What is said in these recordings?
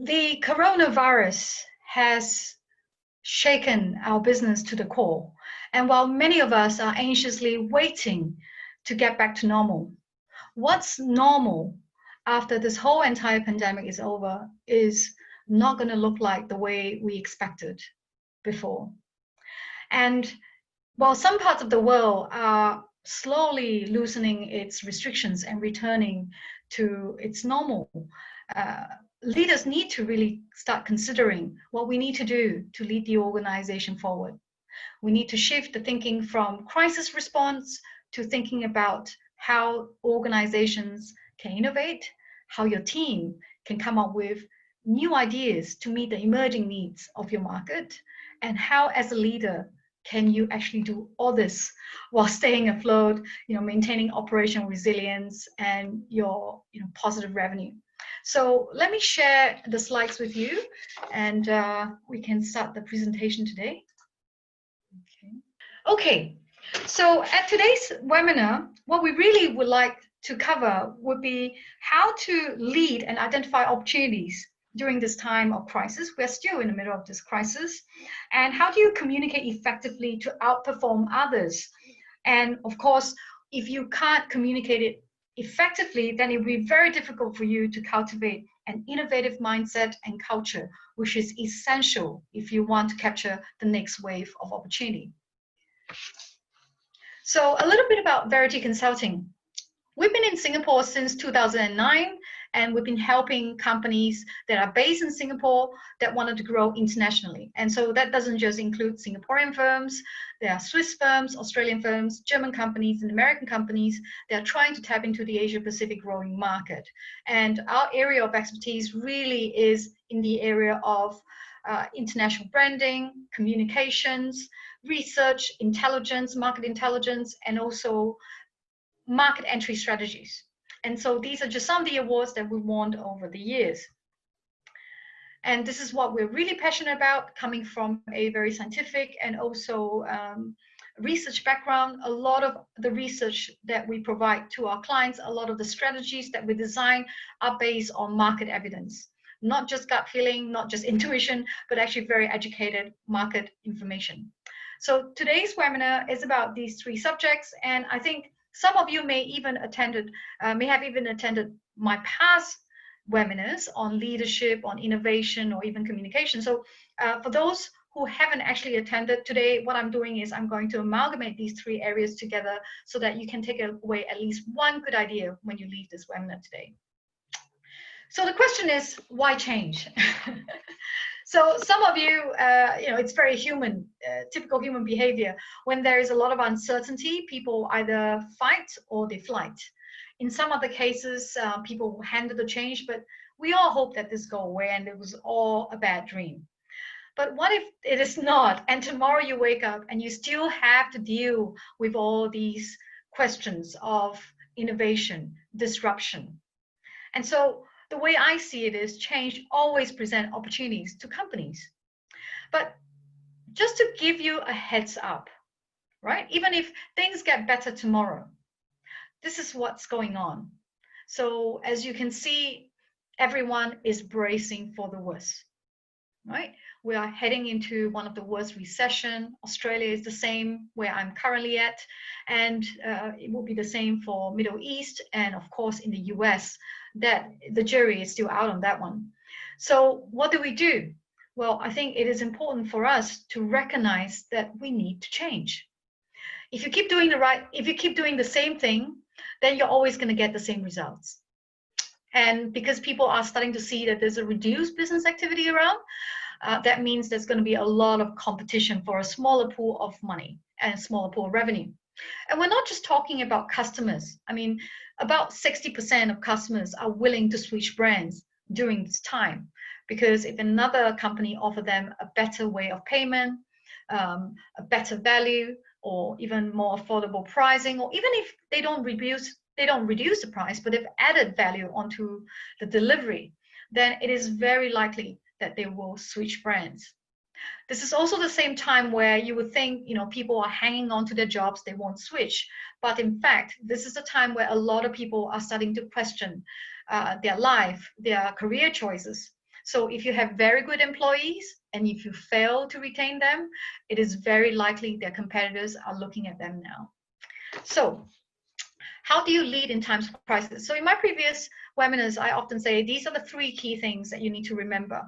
The coronavirus has shaken our business to the core. And while many of us are anxiously waiting to get back to normal, what's normal after this whole entire pandemic is over is not going to look like the way we expected before. And while some parts of the world are slowly loosening its restrictions and returning to its normal, uh, leaders need to really start considering what we need to do to lead the organization forward. We need to shift the thinking from crisis response to thinking about how organizations can innovate, how your team can come up with new ideas to meet the emerging needs of your market, and how as a leader can you actually do all this while staying afloat, maintaining operational resilience and your positive revenue. So let me share the slides with you, and we can start the presentation today. Okay, so at today's webinar, what we really would like to cover would be how to lead and identify opportunities during this time of crisis. We're still in the middle of this crisis. And how do you communicate effectively to outperform others? And of course, if you can't communicate it effectively, then it will be very difficult for you to cultivate an innovative mindset and culture, which is essential if you want to capture the next wave of opportunity. So a little bit about Verity Consulting. We've been in Singapore since 2009, and we've been helping companies that are based in Singapore that wanted to grow internationally. And so that doesn't just include Singaporean firms. There are Swiss firms, Australian firms, German companies, and American companies that are trying to tap into the Asia-Pacific growing market. And our area of expertise really is in the area of international branding, communications, research, intelligence, market intelligence, and also market entry strategies. And so these are just some of the awards that we won over the years. And this is what we're really passionate about, coming from a very scientific and also research background. A lot of the research that we provide to our clients, a lot of the strategies that we design are based on market evidence. Not just gut feeling, not just intuition, but actually very educated market information. So today's webinar is about these three subjects, and I think some of you may have even attended my past webinars on leadership, on innovation, or even communication. So for those who haven't actually attended today, what I'm doing is I'm going to amalgamate these three areas together so that you can take away at least one good idea when you leave this webinar today. So the question is, why change? So some of you, it's very human, typical human behavior. When there is a lot of uncertainty, people either fight or they flight. In some other cases, people handle the change, but we all hope that this go away and it was all a bad dream. But what if it is not? And tomorrow you wake up and you still have to deal with all these questions of innovation, disruption. And so the way I see it is change always presents opportunities to companies. But just to give you a heads up, right? Even if things get better tomorrow, this is what's going on. So as you can see, everyone is bracing for the worst, right? We are heading into one of the worst recession. Australia is the same where I'm currently at, and it will be the same for Middle East and of course in the US. That the jury is still out on that one. So what do? Well, I think it is important for us to recognize that we need to change. If you keep doing the same thing, then you're always going to get the same results. And because people are starting to see that there's a reduced business activity around, that means there's going to be a lot of competition for a smaller pool of money and a smaller pool of revenue. And we're not just talking about customers. I mean, about 60% of customers are willing to switch brands during this time, because if another company offers them a better way of payment, a better value, or even more affordable pricing, or even if they don't reduce the price, but they've added value onto the delivery, then it is very likely that they will switch brands. This is also the same time where you would think, people are hanging on to their jobs, they won't switch. But in fact, this is the time where a lot of people are starting to question their life, their career choices. So if you have very good employees and if you fail to retain them, it is very likely their competitors are looking at them now. So how do you lead in times of crisis? So in my previous webinars, I often say these are the 3 key things that you need to remember.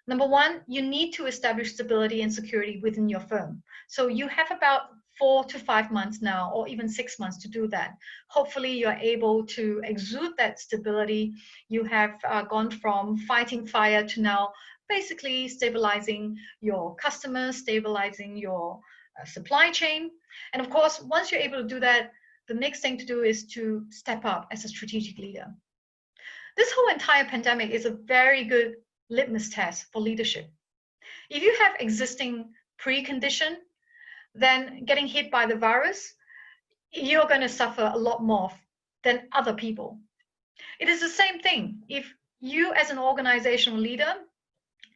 Number 1, you need to establish stability and security within your firm. So you have about 4 to 5 months now, or even 6 months to do that. Hopefully you're able to exude that stability. You have gone from fighting fire to now basically stabilizing your customers, stabilizing your supply chain. And of course, once you're able to do that, the next thing to do is to step up as a strategic leader. This whole entire pandemic is a very good litmus test for leadership. If you have existing precondition, then getting hit by the virus, you're going to suffer a lot more than other people. It is the same thing. If you as an organizational leader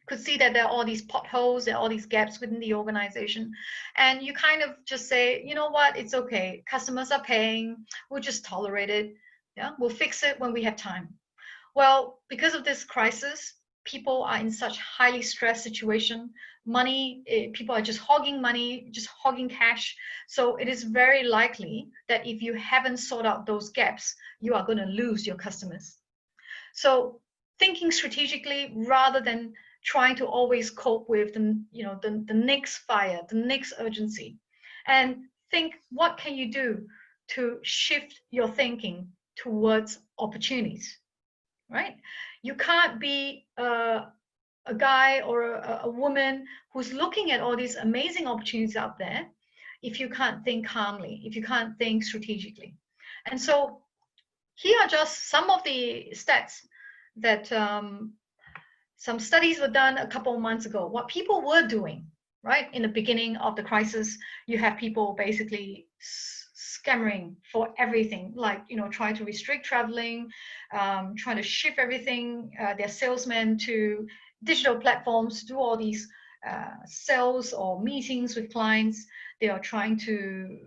could see that there are all these potholes, there are all these gaps within the organization, and you kind of just say, you know what, it's okay, customers are paying, we'll just tolerate it, yeah, we'll fix it when we have time. Well, because of this crisis, people are in such highly stressed situation. People are just hogging money, just hogging cash. So it is very likely that if you haven't sorted out those gaps, you are going to lose your customers. So thinking strategically rather than trying to always cope with the next fire, the next urgency, and think, what can you do to shift your thinking towards opportunities, right? You can't be a guy or a woman who's looking at all these amazing opportunities out there if you can't think calmly, if you can't think strategically. And so here are just some of the stats that some studies were done a couple of months ago, what people were doing, right? In the beginning of the crisis, you have people basically scammering for everything, like, trying to restrict traveling, trying to shift everything, their salesmen to digital platforms, do all these sales or meetings with clients. They are trying to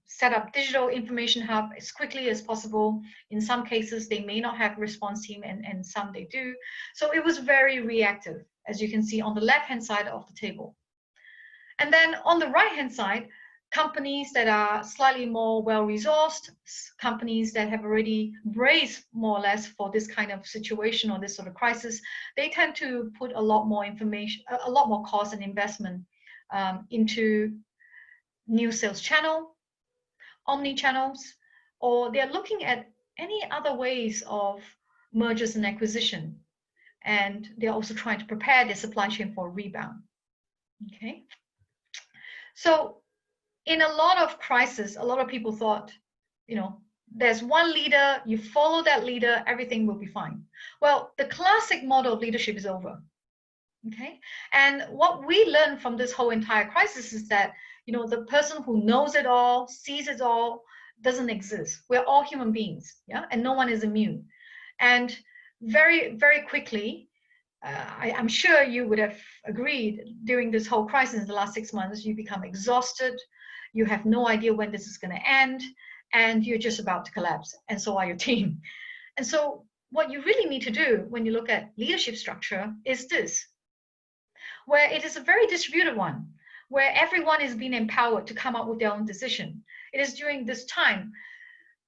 set up digital information hub as quickly as possible. In some cases, they may not have a response team, and some they do. So it was very reactive, as you can see on the left-hand side of the table. And then on the right-hand side, companies that are slightly more well-resourced, companies that have already braced more or less for this kind of situation or this sort of crisis, they tend to put a lot more information, a lot more cost and investment into new sales channel, omni-channels, or they're looking at any other ways of mergers and acquisition. And they're also trying to prepare their supply chain for a rebound. Okay. So in a lot of crises, a lot of people thought, there's one leader, you follow that leader, everything will be fine. Well, the classic model of leadership is over. Okay. And what we learned from this whole entire crisis is that, the person who knows it all, sees it all, doesn't exist. We're all human beings, yeah, and no one is immune. And very, very quickly, I'm sure you would have agreed during this whole crisis in the last 6 months, you become exhausted, you have no idea when this is going to end, and you're just about to collapse, and so are your team. And so what you really need to do when you look at leadership structure is this, where it is a very distributed one, where everyone is being empowered to come up with their own decision. It is during this time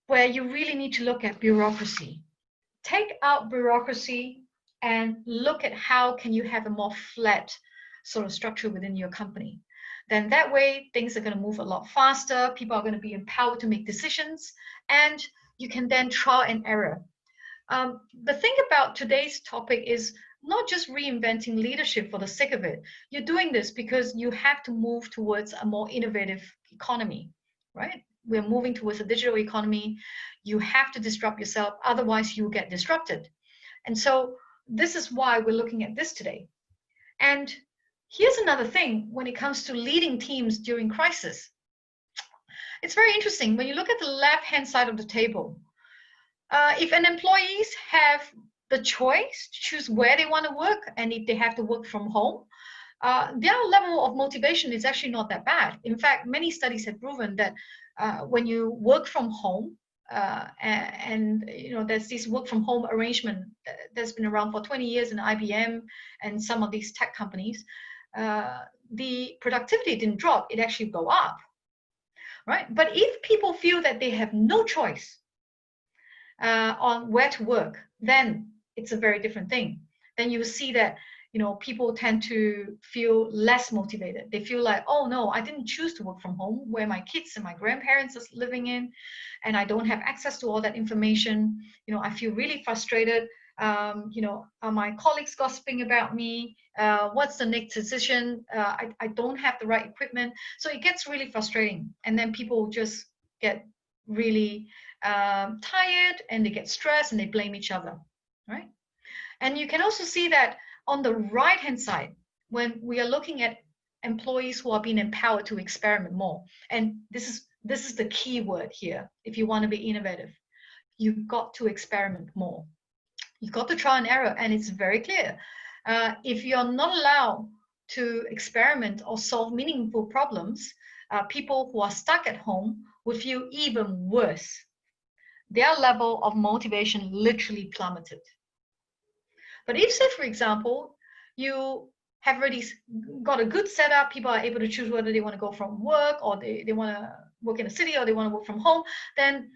where you really need to look at bureaucracy. Take out bureaucracy and look at how can you have a more flat sort of structure within your company. Then that way, things are going to move a lot faster. People are going to be empowered to make decisions, and you can then trial and error. The thing about today's topic is not just reinventing leadership for the sake of it. You're doing this because you have to move towards a more innovative economy, right? We're moving towards a digital economy. You have to disrupt yourself, otherwise you get disrupted. And so this is why we're looking at this today. And here's another thing when it comes to leading teams during crisis. It's very interesting. When you look at the left-hand side of the table, if an employees have the choice to choose where they want to work, and if they have to work from home, their level of motivation is actually not that bad. In fact, many studies have proven that when you work from home, and there's this work from home arrangement that's been around for 20 years in IBM and some of these tech companies. The productivity didn't drop, it actually go up, right? But if people feel that they have no choice on where to work, then it's a very different thing. Then you see that people tend to feel less motivated. They feel like, oh no, I didn't choose to work from home, where my kids and my grandparents are living in, and I don't have access to all that information. I feel really frustrated. Are my colleagues gossiping about me? What's the next decision? I don't have the right equipment. So it gets really frustrating. And then people just get really tired, and they get stressed, and they blame each other, right? And you can also see that on the right-hand side, when we are looking at employees who are being empowered to experiment more, and this is the key word here. If you want to be innovative, you've got to experiment more. You've got to try and error, and it's very clear. If you're not allowed to experiment or solve meaningful problems, people who are stuck at home will feel even worse. Their level of motivation literally plummeted. But if, say, for example, you have already got a good setup, people are able to choose whether they want to go from work, or they want to work in a city, or they want to work from home, then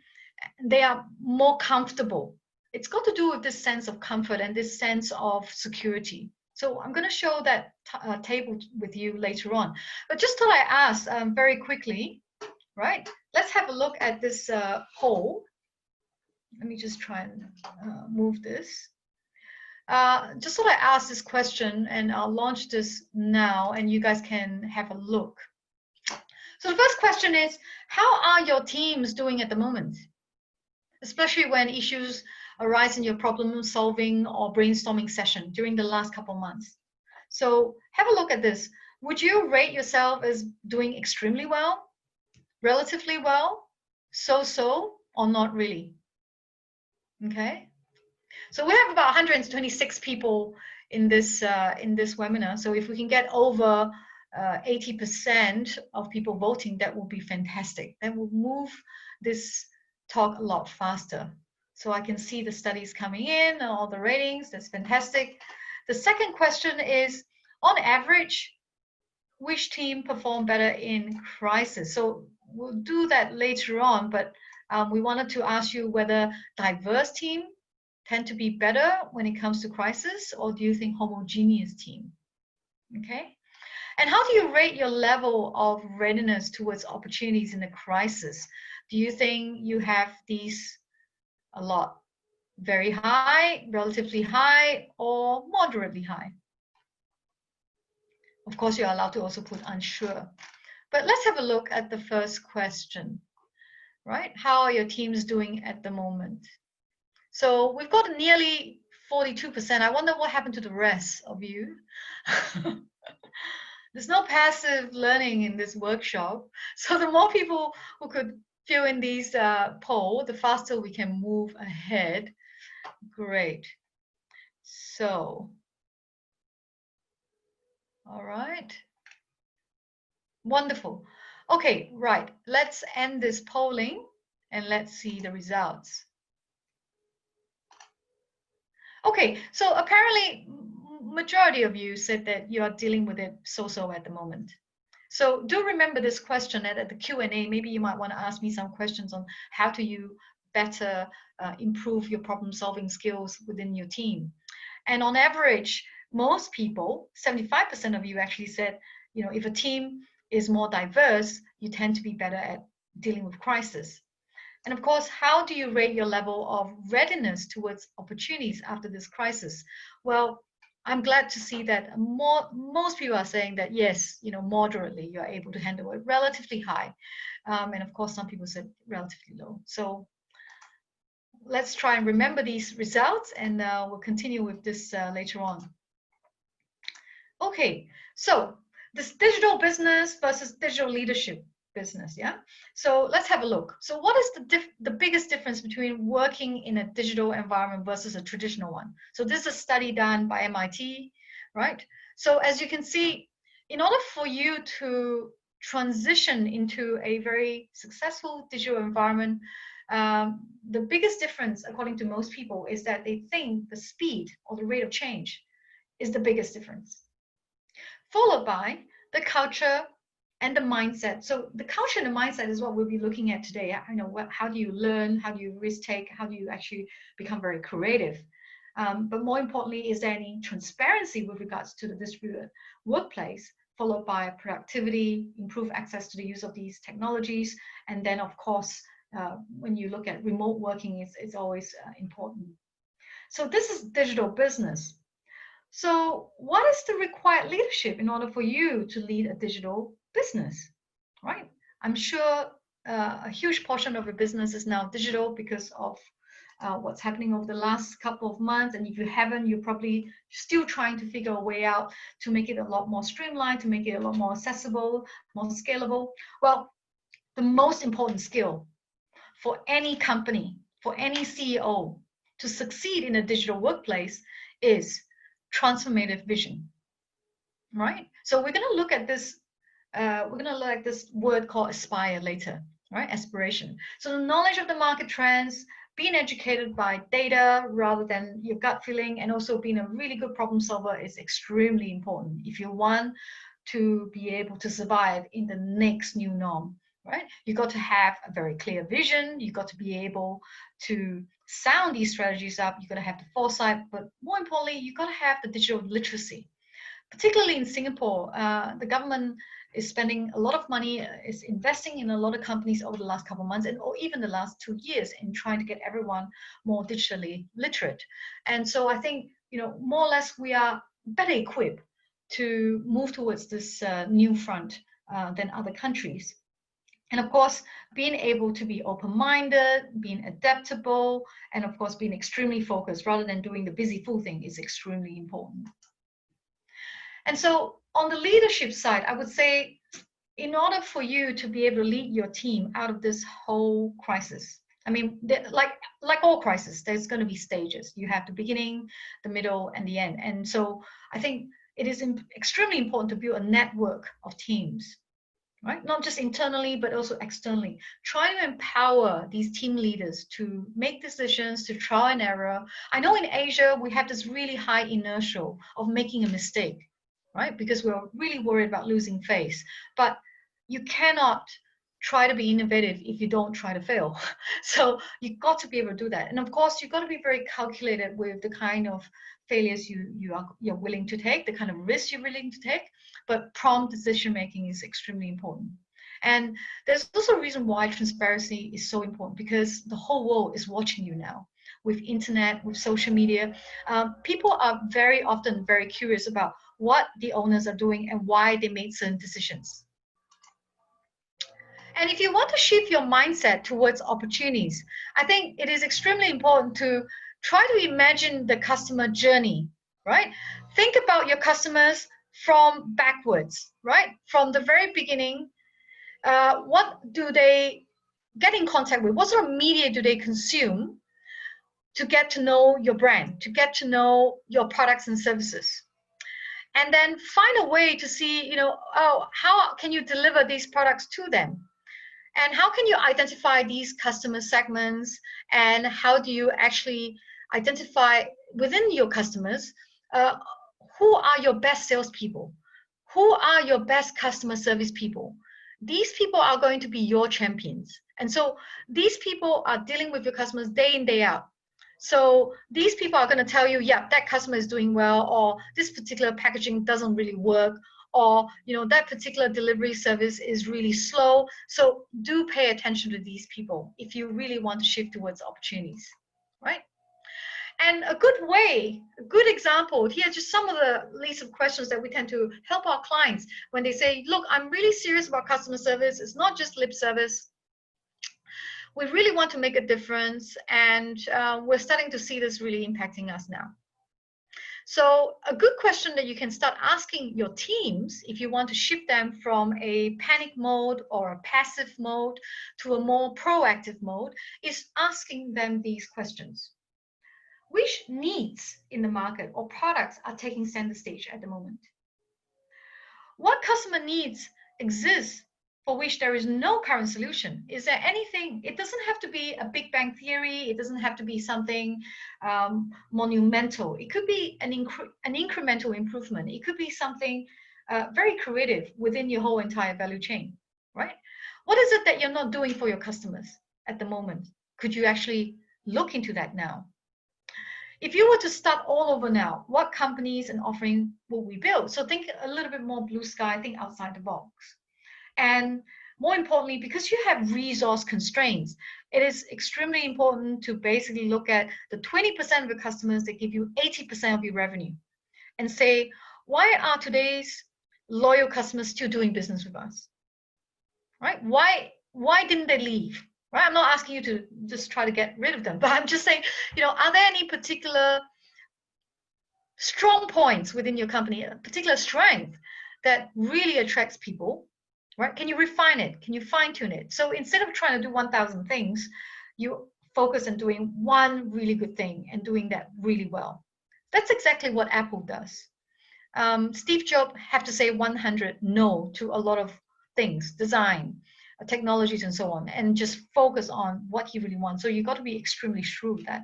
they are more comfortable. It's got to do with this sense of comfort and this sense of security. So I'm going to show that table with you later on. But just thought I ask very quickly, right? Let's have a look at this poll. Let me just try and move this. Just thought I ask this question, and I'll launch this now, and you guys can have a look. So the first question is, how are your teams doing at the moment? Especially when issues arise in your problem solving or brainstorming session during the last couple of months. So have a look at this. Would you rate yourself as doing extremely well, relatively well, so-so, or not really? Okay. So we have about 126 people in this webinar. So if we can get over 80% of people voting, that will be fantastic. That will move this talk a lot faster. So I can see the studies coming in, all the ratings. That's fantastic. The second question is, on average, which team performed better in crisis? So we'll do that later on, but we wanted to ask you whether diverse team tend to be better when it comes to crisis, or do you think homogeneous team? Okay. And how do you rate your level of readiness towards opportunities in the crisis? Do you think you have these a lot, very high, relatively high, or moderately high? Of course, you're allowed to also put unsure. But let's have a look at the first question, right? How are your teams doing at the moment? So we've got nearly 42%. I wonder what happened to the rest of you. There's no passive learning in this workshop. So the more people who could fill in these poll, the faster we can move ahead. Great. So, all right. Wonderful. Okay, right. Let's end this polling and let's see the results. Okay, so apparently majority of you said that you are dealing with it so-so at the moment. So do remember this question at the Q&A. Maybe you might want to ask me some questions on how do you better improve your problem-solving skills within your team. And on average, most people, 75% of you actually said, if a team is more diverse, you tend to be better at dealing with crisis. And of course, how do you rate your level of readiness towards opportunities after this crisis? Well, I'm glad to see that most people are saying that yes, moderately you're able to handle it, relatively high. And of course, some people said relatively low. So let's try and remember these results, and we'll continue with this later on. Okay, so this digital business versus digital leadership business, yeah? So let's have a look. So what is the biggest difference between working in a digital environment versus a traditional one? So this is a study done by MIT, right? So as you can see, in order for you to transition into a very successful digital environment, The biggest difference, according to most people, is that they think the speed or the rate of change is the biggest difference, followed by the culture and the mindset. So the culture and the mindset is what we'll be looking at today. How do you learn? How do you risk take? How do you actually become very creative? But more importantly, is there any transparency with regards to the distributed workplace, followed by productivity, improve access to the use of these technologies, and then of course, when you look at remote working, it's always important. So this is digital business. So what is the required leadership in order for you to lead a digital business, right? I'm sure a huge portion of your business is now digital because of what's happening over the last couple of months. And if you haven't, you're probably still trying to figure a way out to make it a lot more streamlined, to make it a lot more accessible, more scalable. Well, the most important skill for any company, for any CEO to succeed in a digital workplace is transformative vision, right? So we're going to look at this, we're going to look at this word called aspire later, right? Aspiration. So the knowledge of the market trends, being educated by data rather than your gut feeling, and also being a really good problem solver is extremely important if you want to be able to survive in the next new norm, right? You got to have a very clear vision. You got to be able to sound these strategies up. You got to have the foresight, but more importantly, you got to have the digital literacy. Particularly in Singapore, the government is spending a lot of money, is investing in a lot of companies over the last couple of months, and or even the last 2 years in trying to get everyone more digitally literate. And so I think, more or less we are better equipped to move towards this new front than other countries. And of course, being able to be open-minded, being adaptable, and of course, being extremely focused rather than doing the busy fool thing is extremely important. And so on the leadership side, I would say, in order for you to be able to lead your team out of this whole crisis, I mean, like all crises, there's going to be stages. You have the beginning, the middle, and the end. And so I think it is extremely important to build a network of teams, right? Not just internally, but also externally. Try to empower these team leaders to make decisions, to trial and error. I know in Asia, we have this really high inertia of making a mistake, right? Because we're really worried about losing face. But you cannot try to be innovative if you don't try to fail. So you've got to be able to do that. And of course, you've got to be very calculated with the kind of failures you're willing to take, the kind of risks you're willing to take. But prompt decision making is extremely important. And there's also a reason why transparency is so important, because the whole world is watching you now. With internet, with social media, people are very often very curious about what the owners are doing and why they made certain decisions. And if you want to shift your mindset towards opportunities, I think it is extremely important to try to imagine the customer journey, right? Think about your customers from backwards, right? From the very beginning, what do they get in contact with? What sort of media do they consume to get to know your brand, to get to know your products and services? And then find a way to see, how can you deliver these products to them? And how can you identify these customer segments? And how do you actually identify within your customers, who are your best salespeople? Who are your best customer service people? These people are going to be your champions. And so these people are dealing with your customers day in, day out. So these people are going to tell you, yeah, that customer is doing well, or this particular packaging doesn't really work, or that particular delivery service is really slow. So do pay attention to these people if you really want to shift towards opportunities, right? And a good example, here are just some of the list of questions that we tend to help our clients when they say, look, I'm really serious about customer service. It's not just lip service. We really want to make a difference, and we're starting to see this really impacting us now. So a good question that you can start asking your teams if you want to shift them from a panic mode or a passive mode to a more proactive mode is asking them these questions. Which needs in the market or products are taking center stage at the moment? What customer needs exist for which there is no current solution? Is there anything? It doesn't have to be a Big Bang theory. It doesn't have to be something monumental. It could be an incremental improvement. It could be something very creative within your whole entire value chain, right? What is it that you're not doing for your customers at the moment? Could you actually look into that now? If you were to start all over now, what companies and offering will we build? So think a little bit more blue sky, think outside the box. And more importantly, because you have resource constraints, it is extremely important to basically look at the 20% of your customers that give you 80% of your revenue and say, why are today's loyal customers still doing business with us? Right? Why didn't they leave? Right? I'm not asking you to just try to get rid of them, but I'm just saying, are there any particular strong points within your company, a particular strength that really attracts people? Right? Can you refine it? Can you fine tune it? So instead of trying to do 1,000 things, you focus on doing one really good thing and doing that really well. That's exactly what Apple does. Steve Jobs had to say 100 no to a lot of things, design, technologies, and so on, and just focus on what he really wants. So you got to be extremely shrewd with that.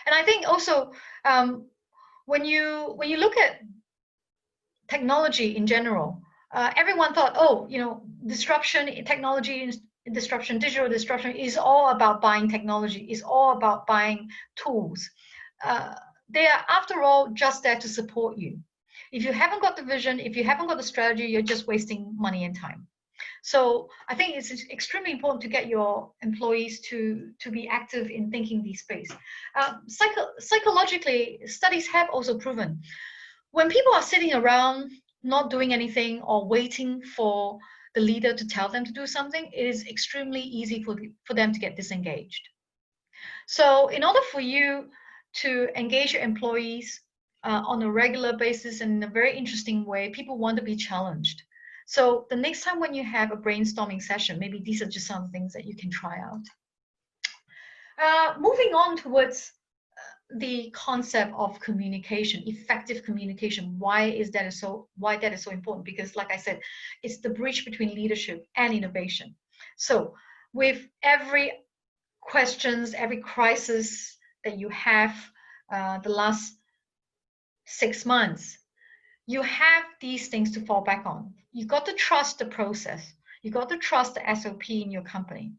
And I think also when you look at technology in general, everyone thought, disruption, technology disruption, digital disruption is all about buying technology, is all about buying tools. They are, after all, just there to support you. If you haven't got the vision, if you haven't got the strategy, you're just wasting money and time. So I think it's extremely important to get your employees to be active in thinking these space. Psychologically, studies have also proven when people are sitting around not doing anything or waiting for the leader to tell them to do something, it is extremely easy for them to get disengaged. So in order for you to engage your employees on a regular basis and in a very interesting way, people want to be challenged. So the next time when you have a brainstorming session, maybe these are just some things that you can try out. Moving on towards the concept of communication, effective communication. Why that is so important? Because like I said, it's the bridge between leadership and innovation. So with every questions, every crisis that you have the last 6 months, you have these things to fall back on. You got to trust the process. You got to trust the SOP in your company.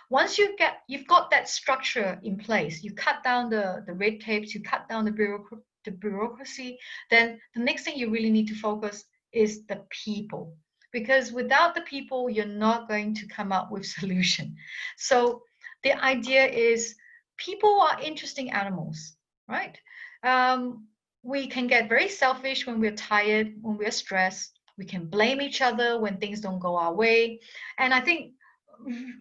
Once you've got that structure in place, you cut down the red tapes, you cut down the bureaucracy, then the next thing you really need to focus is the people. Because without the people, you're not going to come up with solution. So the idea is people are interesting animals, right? We can get very selfish when we're tired, when we're stressed. We can blame each other when things don't go our way. And I think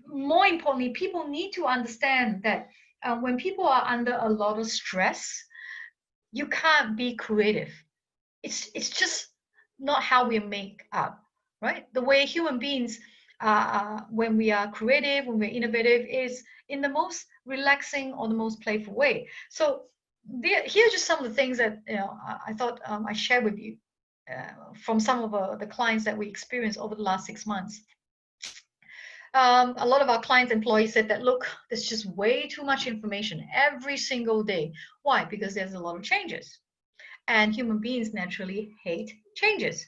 more importantly, people need to understand that when people are under a lot of stress, you can't be creative. It's just not how we make up, right? The way human beings, when we are creative, when we're innovative, is in the most relaxing or the most playful way. So here are just some of the things that I thought I shared with you from some of the clients that we experienced over the last 6 months. A lot of our clients' employees said that, look, there's just way too much information every single day. Why? Because there's a lot of changes. And human beings naturally hate changes.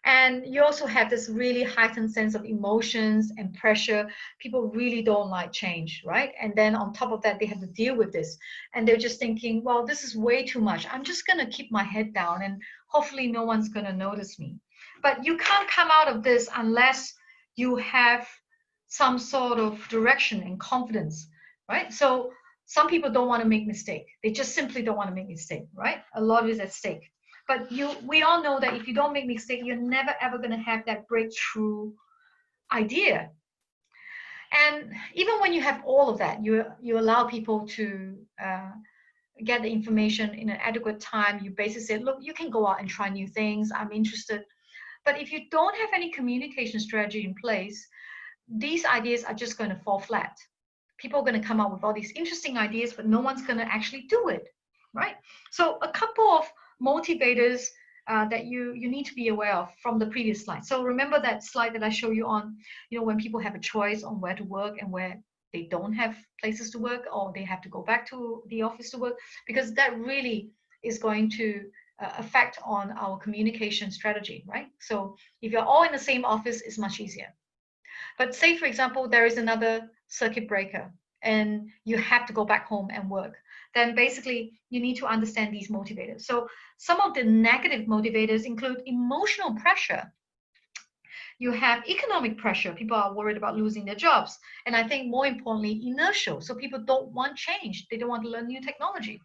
And you also have this really heightened sense of emotions and pressure. People really don't like change, right? And then on top of that, they have to deal with this. And they're just thinking, well, this is way too much. I'm just going to keep my head down and hopefully no one's going to notice me. But you can't come out of this unless you have some sort of direction and confidence, right? So some people don't want to make mistake. They just simply don't want to make mistake, right? A lot is at stake. But we all know that if you don't make mistake, you're never ever going to have that breakthrough idea. And even when you have all of that, you allow people to get the information in an adequate time. You basically say, look, you can go out and try new things. I'm interested. But if you don't have any communication strategy in place, these ideas are just going to fall flat. People are going to come up with all these interesting ideas, but no one's going to actually do it, right? So a couple of motivators that you need to be aware of from the previous slide. So remember that slide that I show you on, when people have a choice on where to work and where they don't have places to work, or they have to go back to the office to work, because that really is going to affect on our communication strategy, right? So if you're all in the same office, it's much easier. But say, for example, there is another circuit breaker and you have to go back home and work, then basically you need to understand these motivators. So some of the negative motivators include emotional pressure. You have economic pressure. People are worried about losing their jobs. And I think more importantly, inertial. So people don't want change. They don't want to learn new technology.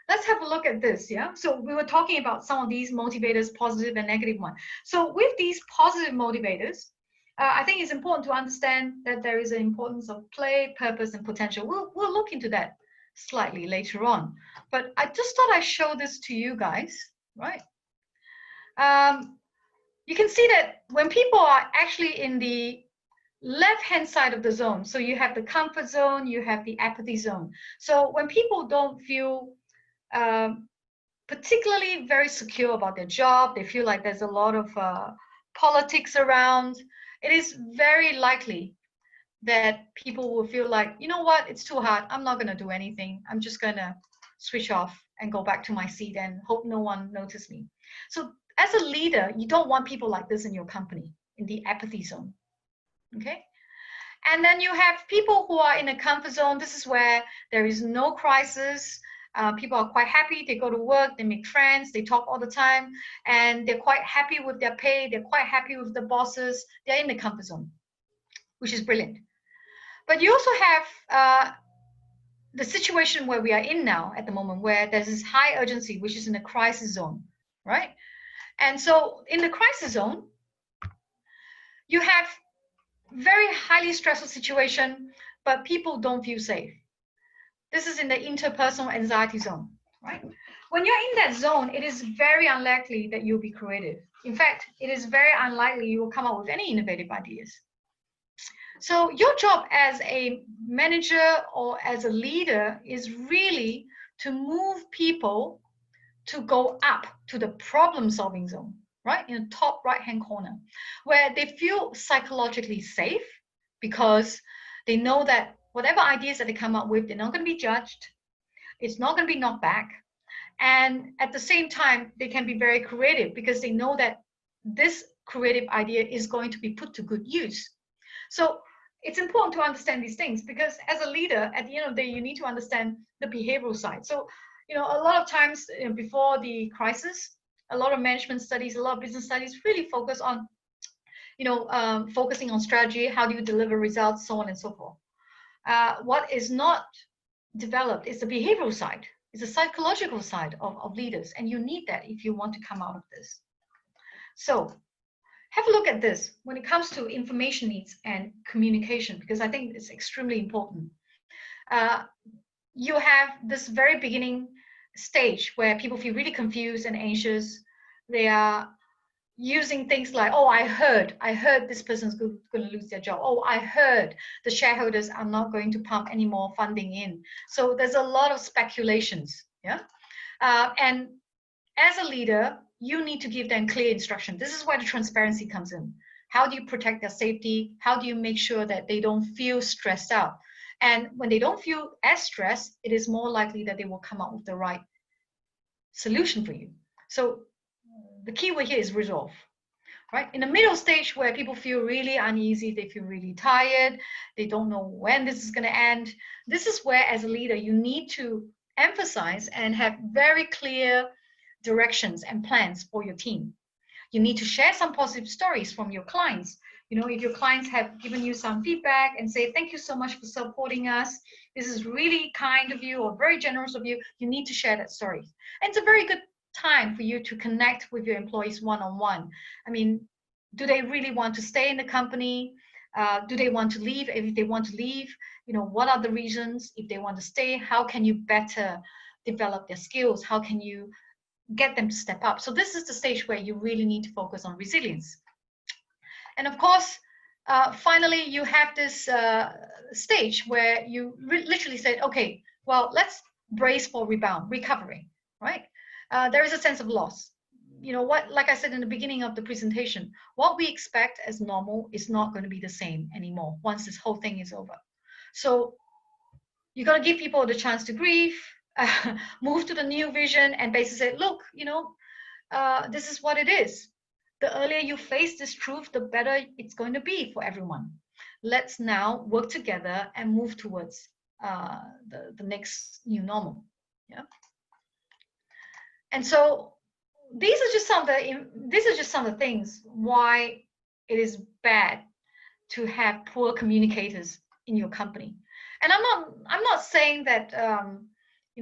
Let's have a look at this, yeah? So we were talking about some of these motivators, positive and negative one. So with these positive motivators, I think it's important to understand that there is an importance of play, purpose, and potential. We'll look into that slightly later on. But I just thought I'd show this to you guys, right? You can see that when people are actually in the left-hand side of the zone, so you have the comfort zone, you have the apathy zone. So when people don't feel particularly very secure about their job, they feel like there's a lot of politics around, it is very likely that people will feel like, you know what, it's too hard, I'm not going to do anything, I'm just going to switch off and go back to my seat and hope no one notices me. So as a leader, you don't want people like this in your company, in the apathy zone, okay? And then you have people who are in a comfort zone. This is where there is no crisis. People are quite happy. They go to work, they make friends, they talk all the time, and they're quite happy with their pay. They're quite happy with the bosses. They're in the comfort zone, which is brilliant. But you also have the situation where we are in now at the moment, where there's this high urgency, which is in the crisis zone, right? And so in the crisis zone, you have very highly stressful situation, but people don't feel safe. This is in the interpersonal anxiety zone, right? When you're in that zone, it is very unlikely that you'll be creative. In fact, it is very unlikely you will come up with any innovative ideas. So your job as a manager or as a leader is really to move people to go up to the problem-solving zone, right? In the top right-hand corner, where they feel psychologically safe because they know that whatever ideas that they come up with, they're not going to be judged. It's not going to be knocked back. And at the same time, they can be very creative because they know that this creative idea is going to be put to good use. So it's important to understand these things because as a leader, at the end of the day, you need to understand the behavioral side. So, a lot of times before the crisis, a lot of management studies, a lot of business studies really focus on, focusing on strategy, how do you deliver results, so on and so forth. What is not developed is the behavioral side, is the psychological side of leaders, and you need that if you want to come out of this. So have a look at this when it comes to information needs and communication, because I think it's extremely important. You have this very beginning stage where people feel really confused and anxious. They are using things like, oh, I heard this person's going to lose their job. Oh, I heard the shareholders are not going to pump any more funding in. So there's a lot of speculations, yeah? And as a leader, you need to give them clear instruction. This is where the transparency comes in. How do you protect their safety? How do you make sure that they don't feel stressed out? And when they don't feel as stressed, it is more likely that they will come up with the right solution for you. So the key word here is resolve, right? In the middle stage where people feel really uneasy, they feel really tired, they don't know when this is going to end. This is where, as a leader, you need to emphasize and have very clear directions and plans for your team. You need to share some positive stories from your clients. If your clients have given you some feedback and say, thank you so much for supporting us, this is really kind of you or very generous of you, you need to share that story. And it's a very good time for you to connect with your employees one-on-one. I mean, do they really want to stay in the company? Do they want to leave? If they want to leave, what are the reasons? If they want to stay, how can you better develop their skills? How can you get them to step up? So this is the stage where you really need to focus on resilience. And of course, finally, you have this stage where you literally said, okay, well, let's brace for recovery, right? There is a sense of loss. what, like I said in the beginning of the presentation, what we expect as normal is not going to be the same anymore once this whole thing is over. So you got to give people the chance to grieve, move to the new vision, and basically say, look, this is what it is. The earlier you face this truth, the better it's going to be for everyone. Let's now work together and move towards the next new normal. Yeah. And so these are just some of the things why it is bad to have poor communicators in your company. And I'm not saying that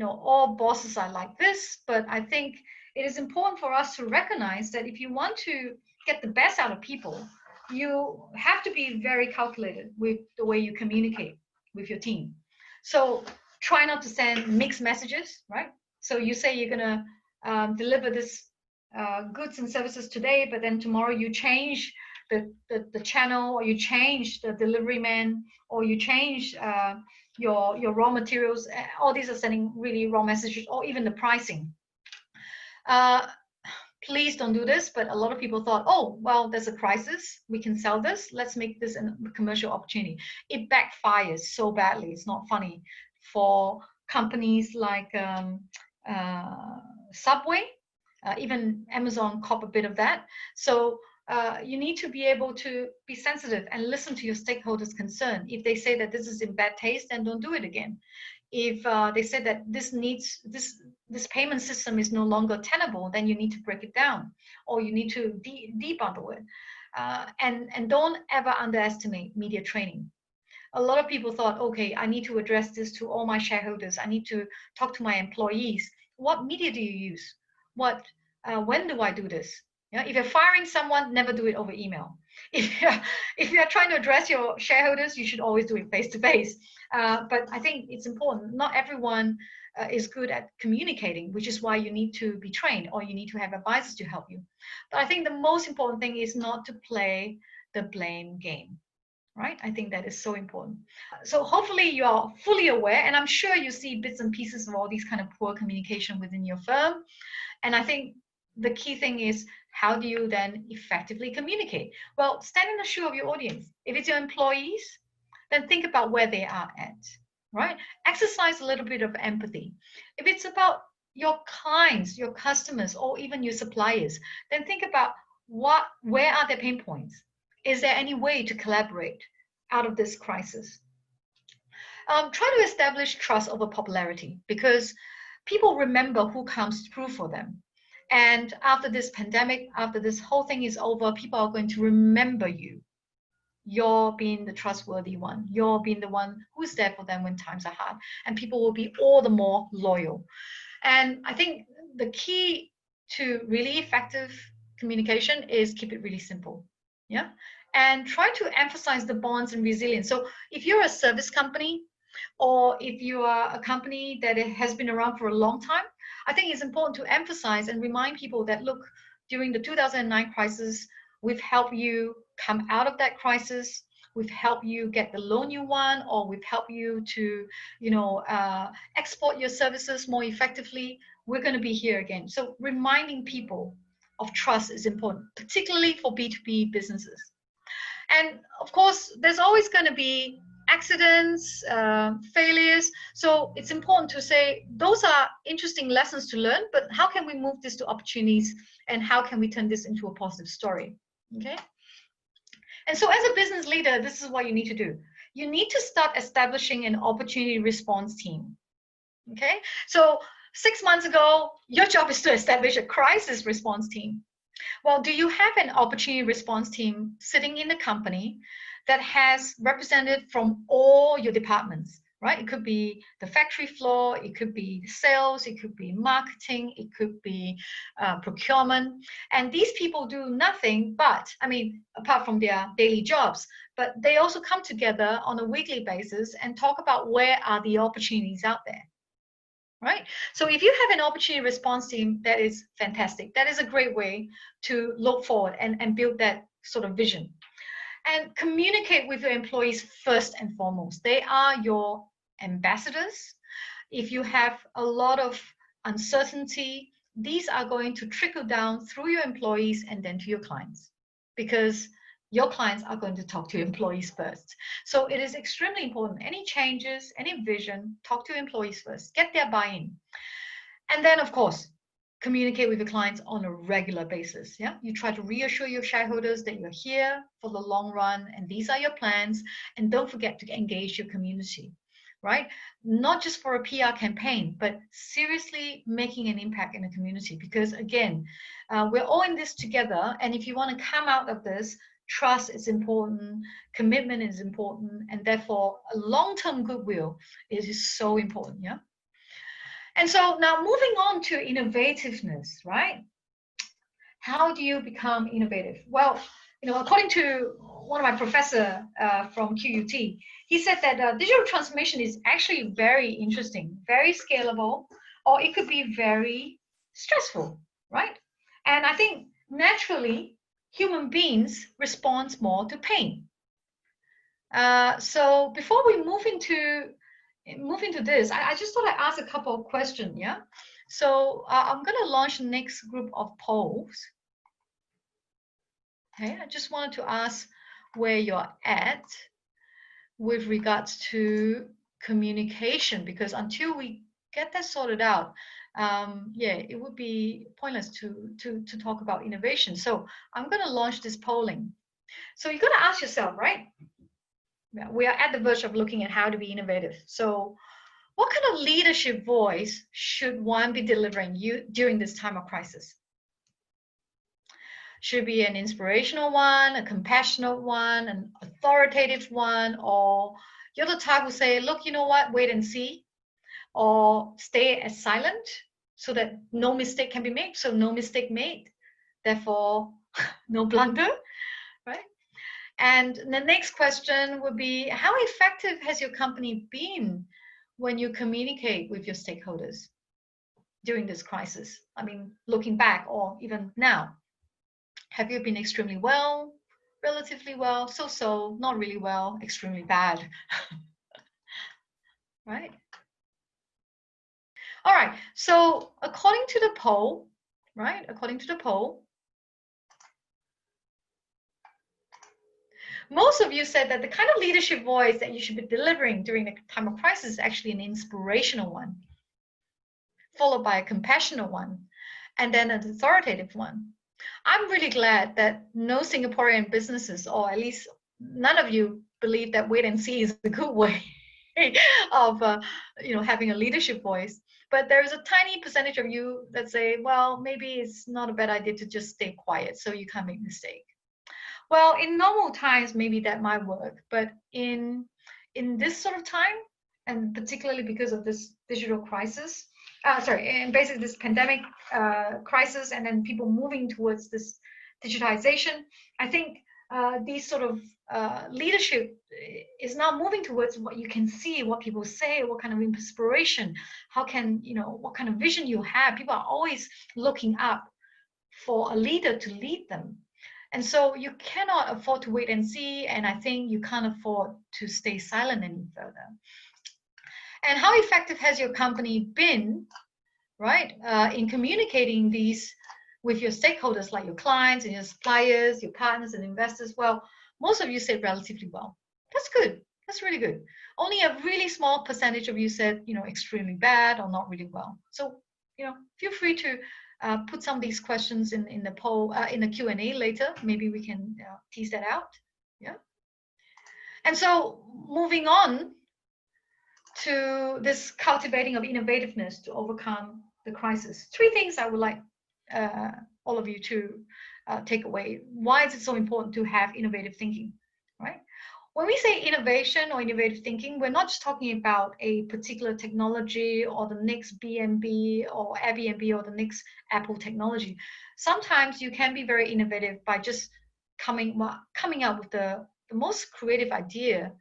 all bosses are like this, but I think it is important for us to recognize that if you want to get the best out of people, you have to be very calculated with the way you communicate with your team. So try not to send mixed messages, right? So you say you're gonna deliver this goods and services today, but then tomorrow you change the channel, or you change the delivery man, or you change your raw materials. All these are sending really wrong messages, or even the pricing. Please don't do this. But a lot of people thought, oh, well, there's a crisis, we can sell this, let's make this a commercial opportunity. It backfires so badly. It's not funny for companies like Subway. Even Amazon cop a bit of that. So you need to be able to be sensitive and listen to your stakeholders' concern. If they say that this is in bad taste, then don't do it again. If they say that this payment system is no longer tenable, then you need to break it down, or you need to debundle it. And don't ever underestimate media training. A lot of people thought, okay, I need to address this to all my shareholders. I need to talk to my employees. What media do you use? When do I do this? If you're firing someone, never do it over email. If you're trying to address your shareholders, you should always do it face to face. But I think it's important. Not everyone is good at communicating, which is why you need to be trained, or you need to have advisors to help you. But I think the most important thing is not to play the blame game. Right? I think that is so important. So hopefully you are fully aware, and I'm sure you see bits and pieces of all these kind of poor communication within your firm. And I think the key thing is, how do you then effectively communicate? Well, stand in the shoe of your audience. If it's your employees, then think about where they are at, right? Exercise a little bit of empathy. If it's about your clients, your customers, or even your suppliers, then think about where are their pain points? Is there any way to collaborate out of this crisis? Try to establish trust over popularity, because people remember who comes through for them. And after this pandemic, after this whole thing is over, people are going to remember you. You're being the trustworthy one. You're being the one who's there for them when times are hard. And people will be all the more loyal. And I think the key to really effective communication is keep it really simple. Yeah. And try to emphasize the bonds and resilience. So if you're a service company, or if you are a company that has been around for a long time, I think it's important to emphasize and remind people that, look, during the 2009 crisis, we've helped you come out of that crisis. We've helped you get the loan you want, or we've helped you to, export your services more effectively. We're going to be here again. So reminding people of trust is important, particularly for B2B businesses. And of course, there's always going to be accidents, failures. So it's important to say those are interesting lessons to learn, but how can we move this to opportunities, and how can we turn this into a positive story? Okay. And so as a business leader, this is what you need to do. You need to start establishing an opportunity response team. Okay. So 6 months ago, your job is to establish a crisis response team. Well, do you have an opportunity response team sitting in the company that has represented from all your departments, right? It could be the factory floor, it could be sales, it could be marketing, it could be procurement. And these people do nothing but, apart from their daily jobs, but they also come together on a weekly basis and talk about where are the opportunities out there. Right? So if you have an opportunity response team, that is fantastic. That is a great way to look forward and build that sort of vision. And communicate with your employees first and foremost. They are your ambassadors. If you have a lot of uncertainty, these are going to trickle down through your employees and then to your clients, because your clients are going to talk to your employees first. So it is extremely important. Any changes, any vision, talk to your employees first, get their buy-in. And then, of course, communicate with your clients on a regular basis. Yeah, you try to reassure your shareholders that you're here for the long run and these are your plans. And don't forget to engage your community, right? Not just for a PR campaign, but seriously making an impact in the community. Because again, we're all in this together. And if you want to come out of this, trust is important, commitment is important, and therefore a long-term goodwill is so important. Yeah. And so now moving on to innovativeness, right? How do you become innovative? Well, according to one of my professor from QUT, he said that digital transformation is actually very interesting, very scalable, or it could be very stressful, right? And I think naturally, human beings respond more to pain. So before we move into this, I just thought I'd ask a couple of questions, yeah? So I'm going to launch the next group of polls. Okay, I just wanted to ask where you're at with regards to communication, because until we get that sorted out, yeah, it would be pointless to talk about innovation. So I'm going to launch this polling. So you're going to ask yourself, right? We are at the verge of looking at how to be innovative. So what kind of leadership voice should one be delivering during this time of crisis? Should it be an inspirational one, a compassionate one, an authoritative one, or you're the type who say, look, you know what, wait and see, or stay as silent so that no mistake can be made, so no mistake made, therefore no blunder, right? And the next question would be, how effective has your company been when you communicate with your stakeholders during this crisis? I mean, looking back or even now, have you been extremely well, relatively well, so-so, not really well, extremely bad? Right? All right, so according to the poll, right, according to the poll, most of you said that the kind of leadership voice that you should be delivering during the time of crisis is actually an inspirational one, followed by a compassionate one, and then an authoritative one. I'm really glad that no Singaporean businesses, or at least none of you, believe that wait and see is a good way of having a leadership voice. But there's a tiny percentage of you that say, well, maybe it's not a bad idea to just stay quiet so you can't make a mistake. Well, in normal times, maybe that might work, but in this sort of time, and particularly because of this digital crisis, and basically this pandemic crisis, and then people moving towards this digitization, I think these sort of leadership is now moving towards what you can see, what people say, what kind of inspiration, what kind of vision you have. People are always looking up for a leader to lead them. And so you cannot afford to wait and see, and I think you can't afford to stay silent any further. And how effective has your company been, right, in communicating these with your stakeholders, like your clients and your suppliers, your partners and investors? Well, most of you said relatively well. That's good. That's really good. Only a really small percentage of you said, extremely bad or not really well. So, feel free to put some of these questions in the poll, in the Q&A later. Maybe we can tease that out. Yeah. And so moving on to this cultivating of innovativeness to overcome the crisis. 3 things I would like all of you to take away. Why is it so important to have innovative thinking, right? When we say innovation or innovative thinking, we're not just talking about a particular technology or the next BNB or Airbnb or the next Apple technology. Sometimes you can be very innovative by just coming up with the most creative idea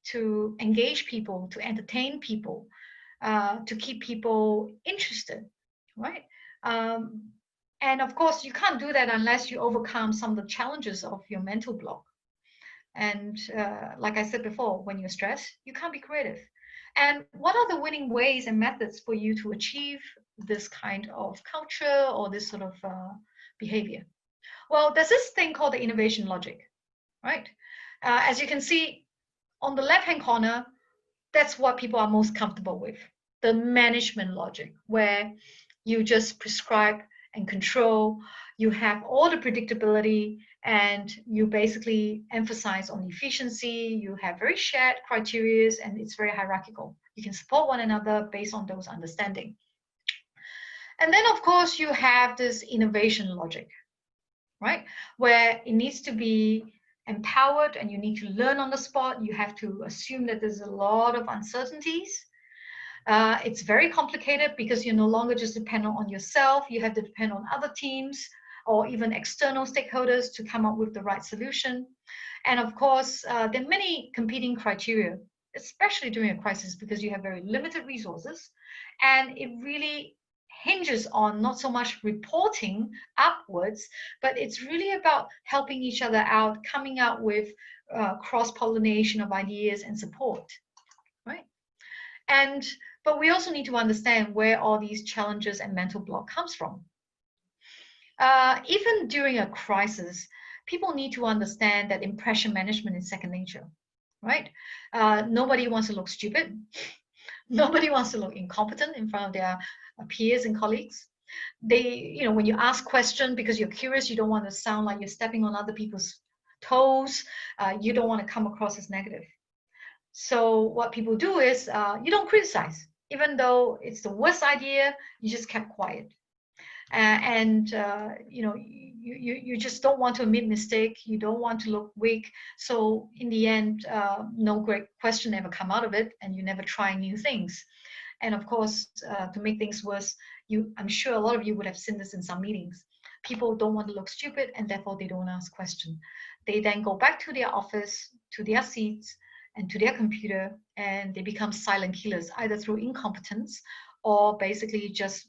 to engage people, to entertain people, to keep people interested, right? And of course, you can't do that unless you overcome some of the challenges of your mental block. And like I said before, when you're stressed, you can't be creative. And what are the winning ways and methods for you to achieve this kind of culture or this sort of behavior? Well, there's this thing called the innovation logic, right? As you can see on the left-hand corner, that's what people are most comfortable with, the management logic, where you just prescribe and control, you have all the predictability, and you basically emphasize on efficiency, you have very shared criteria, and it's very hierarchical. You can support one another based on those understanding. And then, of course, you have this innovation logic, right? Where it needs to be empowered and you need to learn on the spot. You have to assume that there's a lot of uncertainties. It's very complicated because you're no longer just dependent on yourself. You have to depend on other teams or even external stakeholders to come up with the right solution. And of course, there are many competing criteria, especially during a crisis, because you have very limited resources. And it really hinges on not so much reporting upwards, but it's really about helping each other out, coming out with cross-pollination of ideas and support, right? But we also need to understand where all these challenges and mental block comes from. Even during a crisis, people need to understand that impression management is second nature, right? Nobody wants to look stupid. Nobody wants to look incompetent in front of their peers and colleagues. When you ask questions because you're curious, you don't want to sound like you're stepping on other people's toes. You don't want to come across as negative. So what people do is you don't criticize. Even though it's the worst idea, you just kept quiet. You just don't want to admit mistake. You don't want to look weak. So in the end, no great question ever come out of it, and you never try new things. And of course, to make things worse, I'm sure a lot of you would have seen this in some meetings. People don't want to look stupid, and therefore they don't ask questions. They then go back to their office, to their seats, and to their computer, and they become silent killers, either through incompetence or basically just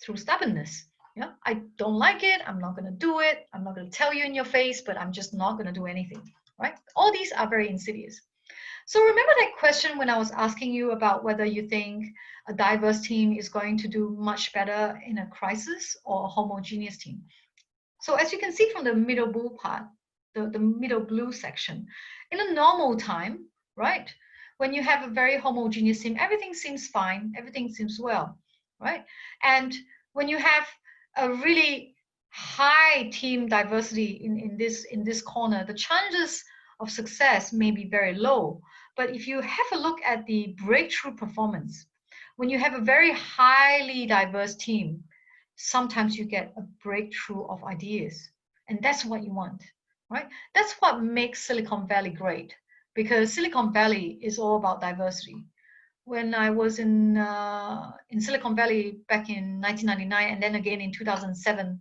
through stubbornness. Yeah, I don't like it, I'm not going to do it, I'm not going to tell you in your face, but I'm just not going to do anything, right? All these are very insidious. So remember that question when I was asking you about whether you think a diverse team is going to do much better in a crisis or a homogeneous team. So as you can see from the middle blue part, the middle blue section, in a normal time, right? When you have a very homogeneous team, everything seems fine, everything seems well, right? And when you have a really high team diversity in this corner, the chances of success may be very low. But if you have a look at the breakthrough performance, when you have a very highly diverse team, sometimes you get a breakthrough of ideas. And that's what you want, right? That's what makes Silicon Valley great, because Silicon Valley is all about diversity. When I was in Silicon Valley back in 1999, and then again in 2007,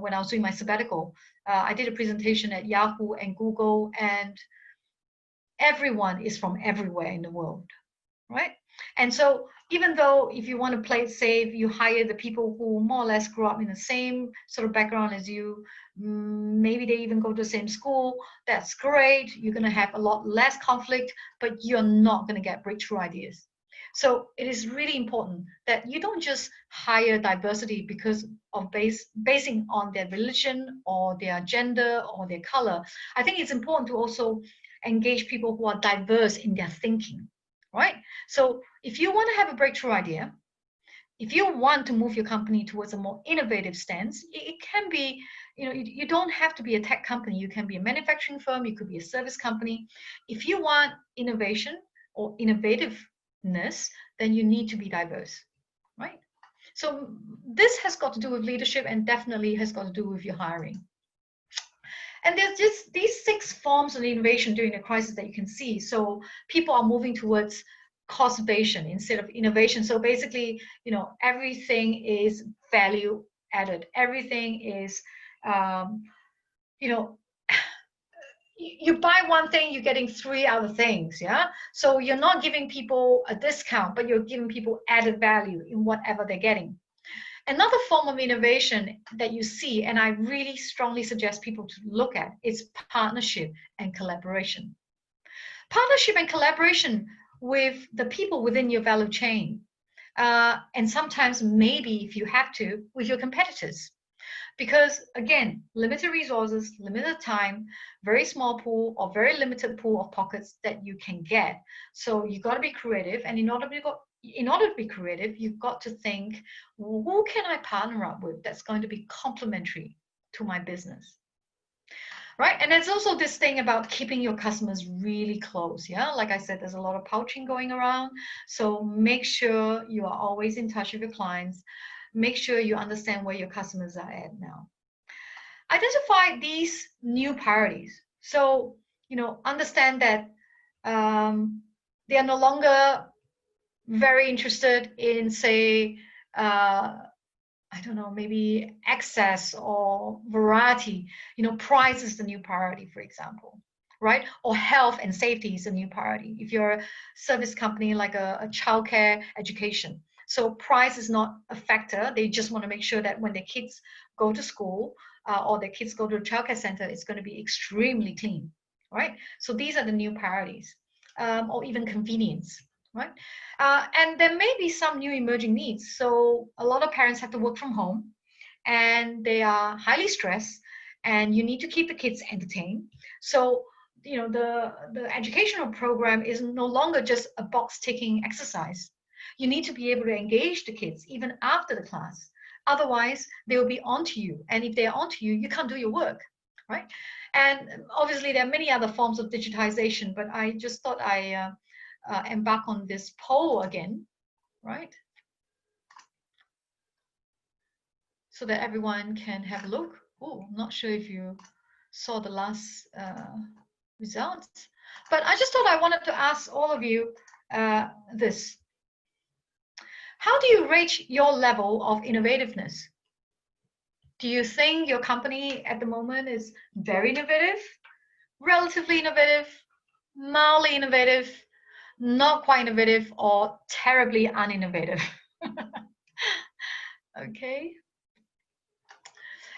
when I was doing my sabbatical, I did a presentation at Yahoo and Google, and everyone is from everywhere in the world, right? And so even though if you want to play it safe, you hire the people who more or less grew up in the same sort of background as you, maybe they even go to the same school, that's great. You're going to have a lot less conflict, but you're not going to get breakthrough ideas. So it is really important that you don't just hire diversity because of basing on their religion or their gender or their color. I think it's important to also engage people who are diverse in their thinking, right? So if you want to have a breakthrough idea, if you want to move your company towards a more innovative stance, it can be, you don't have to be a tech company. You can be a manufacturing firm. You could be a service company. If you want innovation or innovativeness, then you need to be diverse, right? So this has got to do with leadership and definitely has got to do with your hiring. And there's just these 6 forms of innovation during the crisis that you can see. So people are moving towards conservation instead of innovation. So basically, everything is value added. Everything is, you buy one thing, you're getting 3 other things, yeah? So you're not giving people a discount, but you're giving people added value in whatever they're getting. Another form of innovation that you see, and I really strongly suggest people to look at, is partnership and collaboration. Partnership and collaboration, with the people within your value chain. And sometimes maybe if you have to, with your competitors. Because again, limited resources, limited time, very small pool or very limited pool of pockets that you can get. So you got to be creative, and in order to be creative, you've got to think, who can I partner up with that's going to be complementary to my business? Right? And there's also this thing about keeping your customers really close. Yeah, like I said, there's a lot of poaching going around. So make sure you are always in touch with your clients. Make sure you understand where your customers are at now. Identify these new priorities. So, understand that they are no longer very interested in, say, I don't know, maybe access or variety. Price is the new priority, for example, right? Or health and safety is a new priority. If you're a service company like a childcare education, so price is not a factor. They just want to make sure that when their kids go to school or their kids go to a childcare center, it's going to be extremely clean, right? So these are the new priorities, or even convenience, right? And there may be some new emerging needs. So a lot of parents have to work from home and they are highly stressed, and you need to keep the kids entertained. So, the educational program is no longer just a box ticking exercise. You need to be able to engage the kids even after the class. Otherwise, they will be onto you. And if they're onto you, you can't do your work, right? And obviously, there are many other forms of digitization, but I just thought I embark on this poll again, right? So that everyone can have a look. Oh, I'm not sure if you saw the last results, but I just thought I wanted to ask all of you this. How do you rate your level of innovativeness? Do you think your company at the moment is very innovative, relatively innovative, mildly innovative, not quite innovative, or terribly uninnovative? Okay.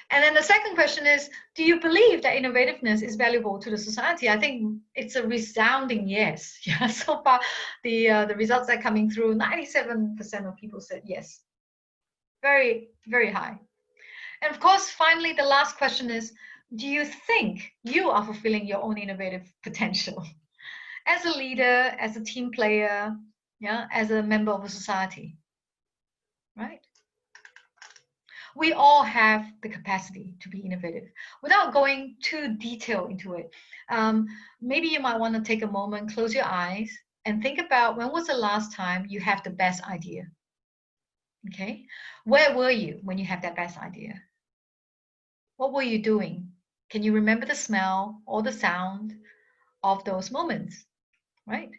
And then the second question is, do you believe that innovativeness is valuable to the society? I think it's a resounding yes. Yeah, so far the results are coming through. 97% of people said yes. Very, very high. And of course, finally, the last question is, do you think you are fulfilling your own innovative potential as a leader, as a team player, yeah, as a member of a society, right? We all have the capacity to be innovative. Without going too detailed into it, maybe you might want to take a moment, close your eyes, and think about when was the last time you had the best idea? Okay, where were you when you had that best idea? What were you doing? Can you remember the smell or the sound of those moments, right?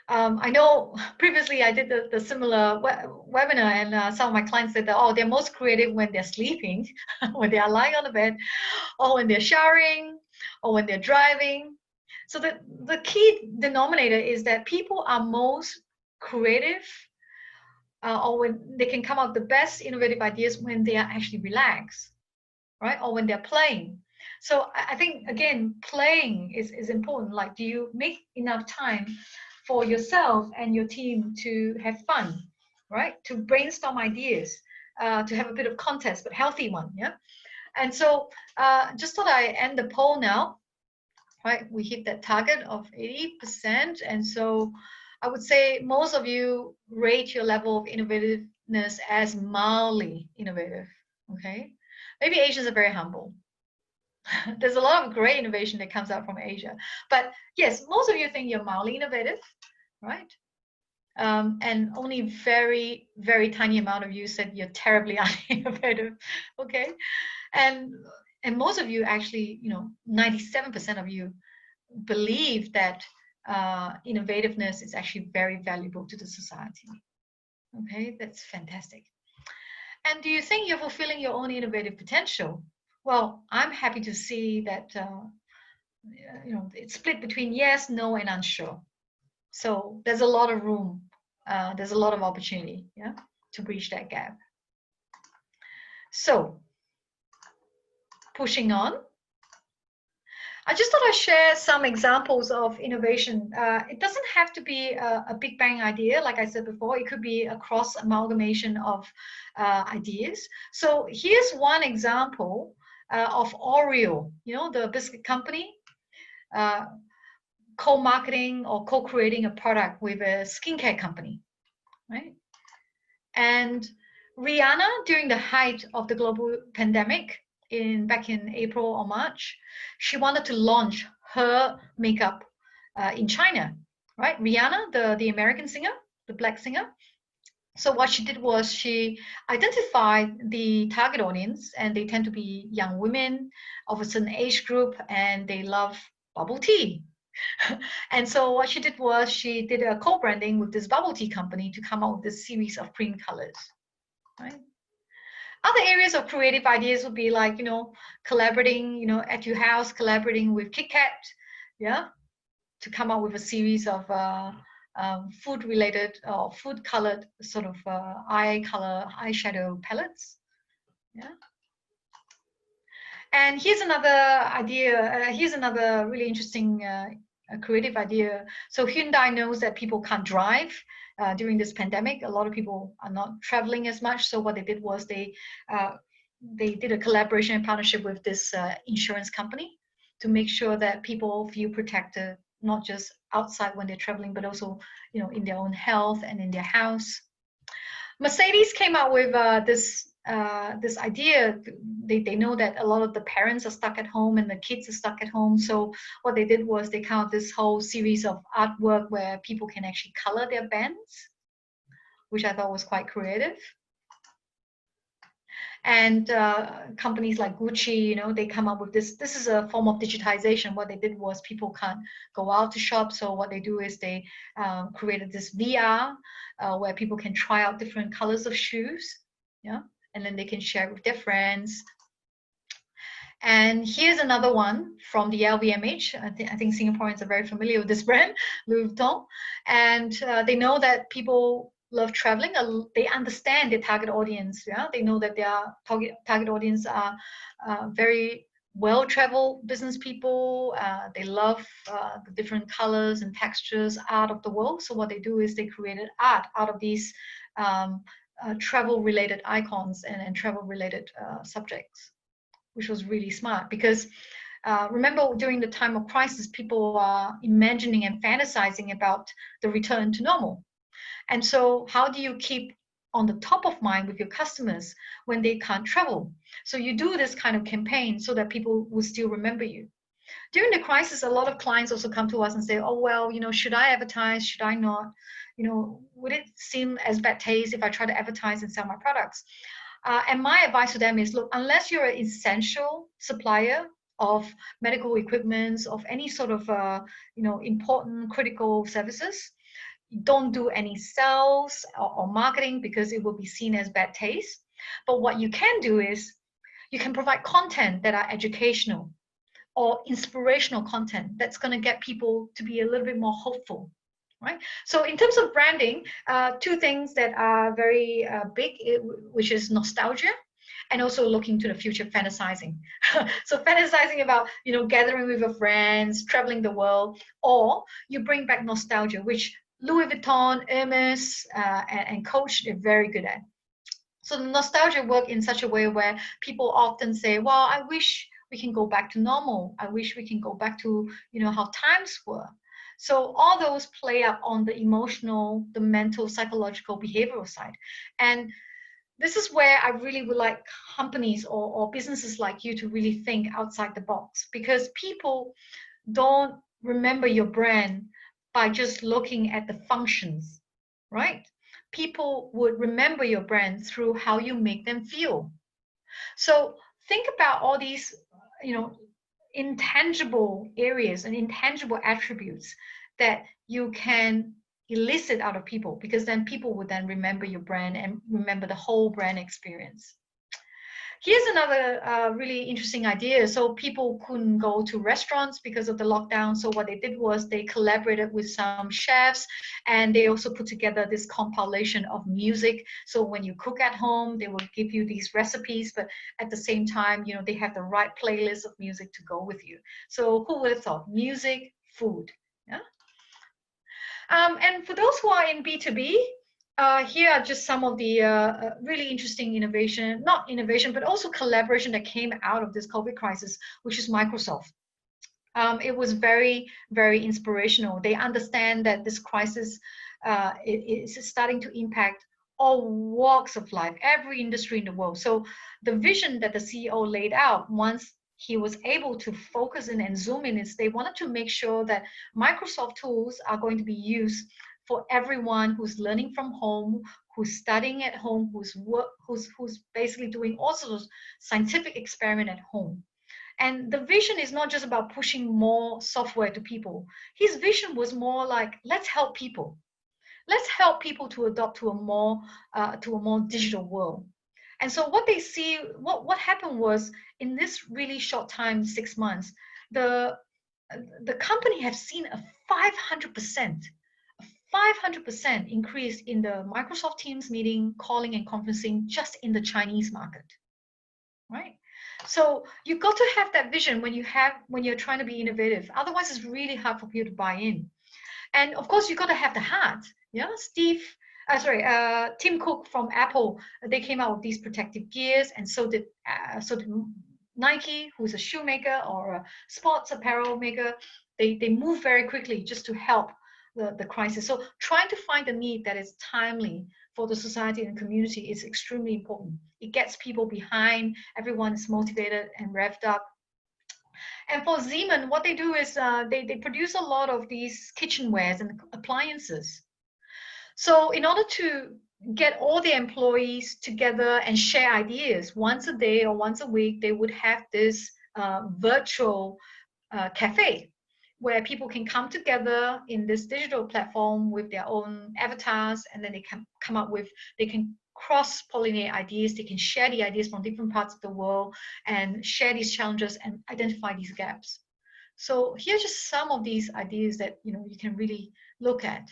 I know previously I did the similar webinar, and some of my clients said that, oh, they're most creative when they're sleeping, when they are lying on the bed, or when they're showering, or when they're driving. So the key denominator is that people are most creative, or when they can come up with the best innovative ideas when they are actually relaxed, right? Or when they're playing. So I think, again, playing is important. Like, do you make enough time for yourself and your team to have fun, right? To brainstorm ideas, to have a bit of contest, but healthy one, yeah? And so just thought I end the poll now, right? We hit that target of 80%. And so I would say most of you rate your level of innovativeness as mildly innovative, okay? Maybe Asians are very humble. There's a lot of great innovation that comes out from Asia. But yes, most of you think you're mildly innovative, right? And only very, very tiny amount of you said you're terribly uninnovative, okay? And most of you actually, 97% of you believe that innovativeness is actually very valuable to the society. Okay, that's fantastic. And do you think you're fulfilling your own innovative potential? Well, I'm happy to see that it's split between yes, no, and unsure. So there's a lot of room, there's a lot of opportunity, yeah, to bridge that gap. So pushing on, I just thought I'd share some examples of innovation. It doesn't have to be a big bang idea, like I said before. It could be a cross amalgamation of ideas. So here's one example of Oreo, the biscuit company, uh, co-marketing or co-creating a product with a skincare company, right? And Rihanna, during the height of the global pandemic, back in April or March, she wanted to launch her makeup in China, right? Rihanna, the American singer, the black singer. So what she did was she identified the target audience, and they tend to be young women of a certain age group, and they love bubble tea. And so what she did was she did a co-branding with this bubble tea company to come out with this series of cream colors, right? Other areas of creative ideas would be like, collaborating, at your house, collaborating with KitKat, yeah, to come up with a series of food-related or food-colored sort of eyeshadow palettes, yeah. And here's another idea. Here's another really interesting creative idea. So Hyundai knows that people can't drive during this pandemic. A lot of people are not traveling as much. So what they did was they did a collaboration and partnership with this insurance company to make sure that people feel protected, not just outside when they're traveling, but also in their own health and in their house. Mercedes came out with this idea. They know that a lot of the parents are stuck at home and the kids are stuck at home. So what they did was they came out this whole series of artwork where people can actually color their bands, which I thought was quite creative. And companies like Gucci, they come up with this. This is a form of digitization. What they did was people can't go out to shop. So what they do is they created this VR where people can try out different colors of shoes. Yeah. And then they can share with their friends. And here's another one from the LVMH. I think Singaporeans are very familiar with this brand, Louis Vuitton. And they know that people love traveling. They understand their target audience. Yeah, they know that their target audience are very well-traveled business people. They love the different colors and textures, art of the world. So what they do is they created art out of these travel-related icons and travel-related subjects, which was really smart because remember during the time of crisis, people are imagining and fantasizing about the return to normal. And so how do you keep on the top of mind with your customers when they can't travel? So you do this kind of campaign so that people will still remember you. During the crisis, a lot of clients also come to us and say, oh, well, should I advertise? Should I not? Would it seem as bad taste if I try to advertise and sell my products? And my advice to them is, look, unless you're an essential supplier of medical equipment, of any sort of, important critical services, don't do any sales or marketing because it will be seen as bad taste. But what you can do is you can provide content that are educational or inspirational content that's going to get people to be a little bit more hopeful. Right? So in terms of branding, two things that are very big, which is nostalgia and also looking to the future, fantasizing. So fantasizing about, gathering with your friends, traveling the world, or you bring back nostalgia, which Louis Vuitton, Hermes, and Coach, they're very good at. So the nostalgia work in such a way where people often say, well, I wish we can go back to normal. I wish we can go back to, how times were. So all those play up on the emotional, the mental, psychological, behavioral side. And this is where I really would like companies or businesses like you to really think outside the box, because people don't remember your brand by just looking at the functions, right? People would remember your brand through how you make them feel. So think about all these, intangible areas and intangible attributes that you can elicit out of people, because then people would then remember your brand and remember the whole brand experience. Here's another really interesting idea. So people couldn't go to restaurants because of the lockdown. So what they did was they collaborated with some chefs, and they also put together this compilation of music. So when you cook at home, they will give you these recipes, but at the same time, you know, they have the right playlist of music to go with you. So who would have thought? Music, food. Yeah. And for those who are in B2B, here are just some of the really interesting innovation, not innovation, but also collaboration that came out of this COVID crisis, which is Microsoft. It was very, very inspirational. They understand that this crisis is starting to impact all walks of life, every industry in the world. So the vision that the CEO laid out once he was able to focus in and zoom in is they wanted to make sure that Microsoft tools are going to be used for everyone who's learning from home, who's studying at home, who's basically doing all sorts of scientific experiment at home. And the vision is not just about pushing more software to people. His vision was more like, let's help people. Let's help people to adopt to a more digital world. And so what they see, what happened was in this really short time, 6 months, the company have seen a 500% increase in the Microsoft Teams meeting, calling and conferencing just in the Chinese market, right? So you've got to have that vision when you're trying to be innovative. Otherwise, it's really hard for people to buy in. And of course, you've got to have the heart. Yeah, Tim Cook from Apple, they came out with these protective gears, and so did Nike, who's a shoemaker or a sports apparel maker. They move very quickly just to help the crisis. So trying to find a need that is timely for the society and community is extremely important. It gets people behind, everyone is motivated and revved up. And for Zeeman, what they do is they produce a lot of these kitchenwares and appliances. So in order to get all the employees together and share ideas, once a day or once a week, they would have this virtual cafe where people can come together in this digital platform with their own avatars, and then they can come up with, they can cross-pollinate ideas, they can share the ideas from different parts of the world and share these challenges and identify these gaps. So here's just some of these ideas that you can really look at.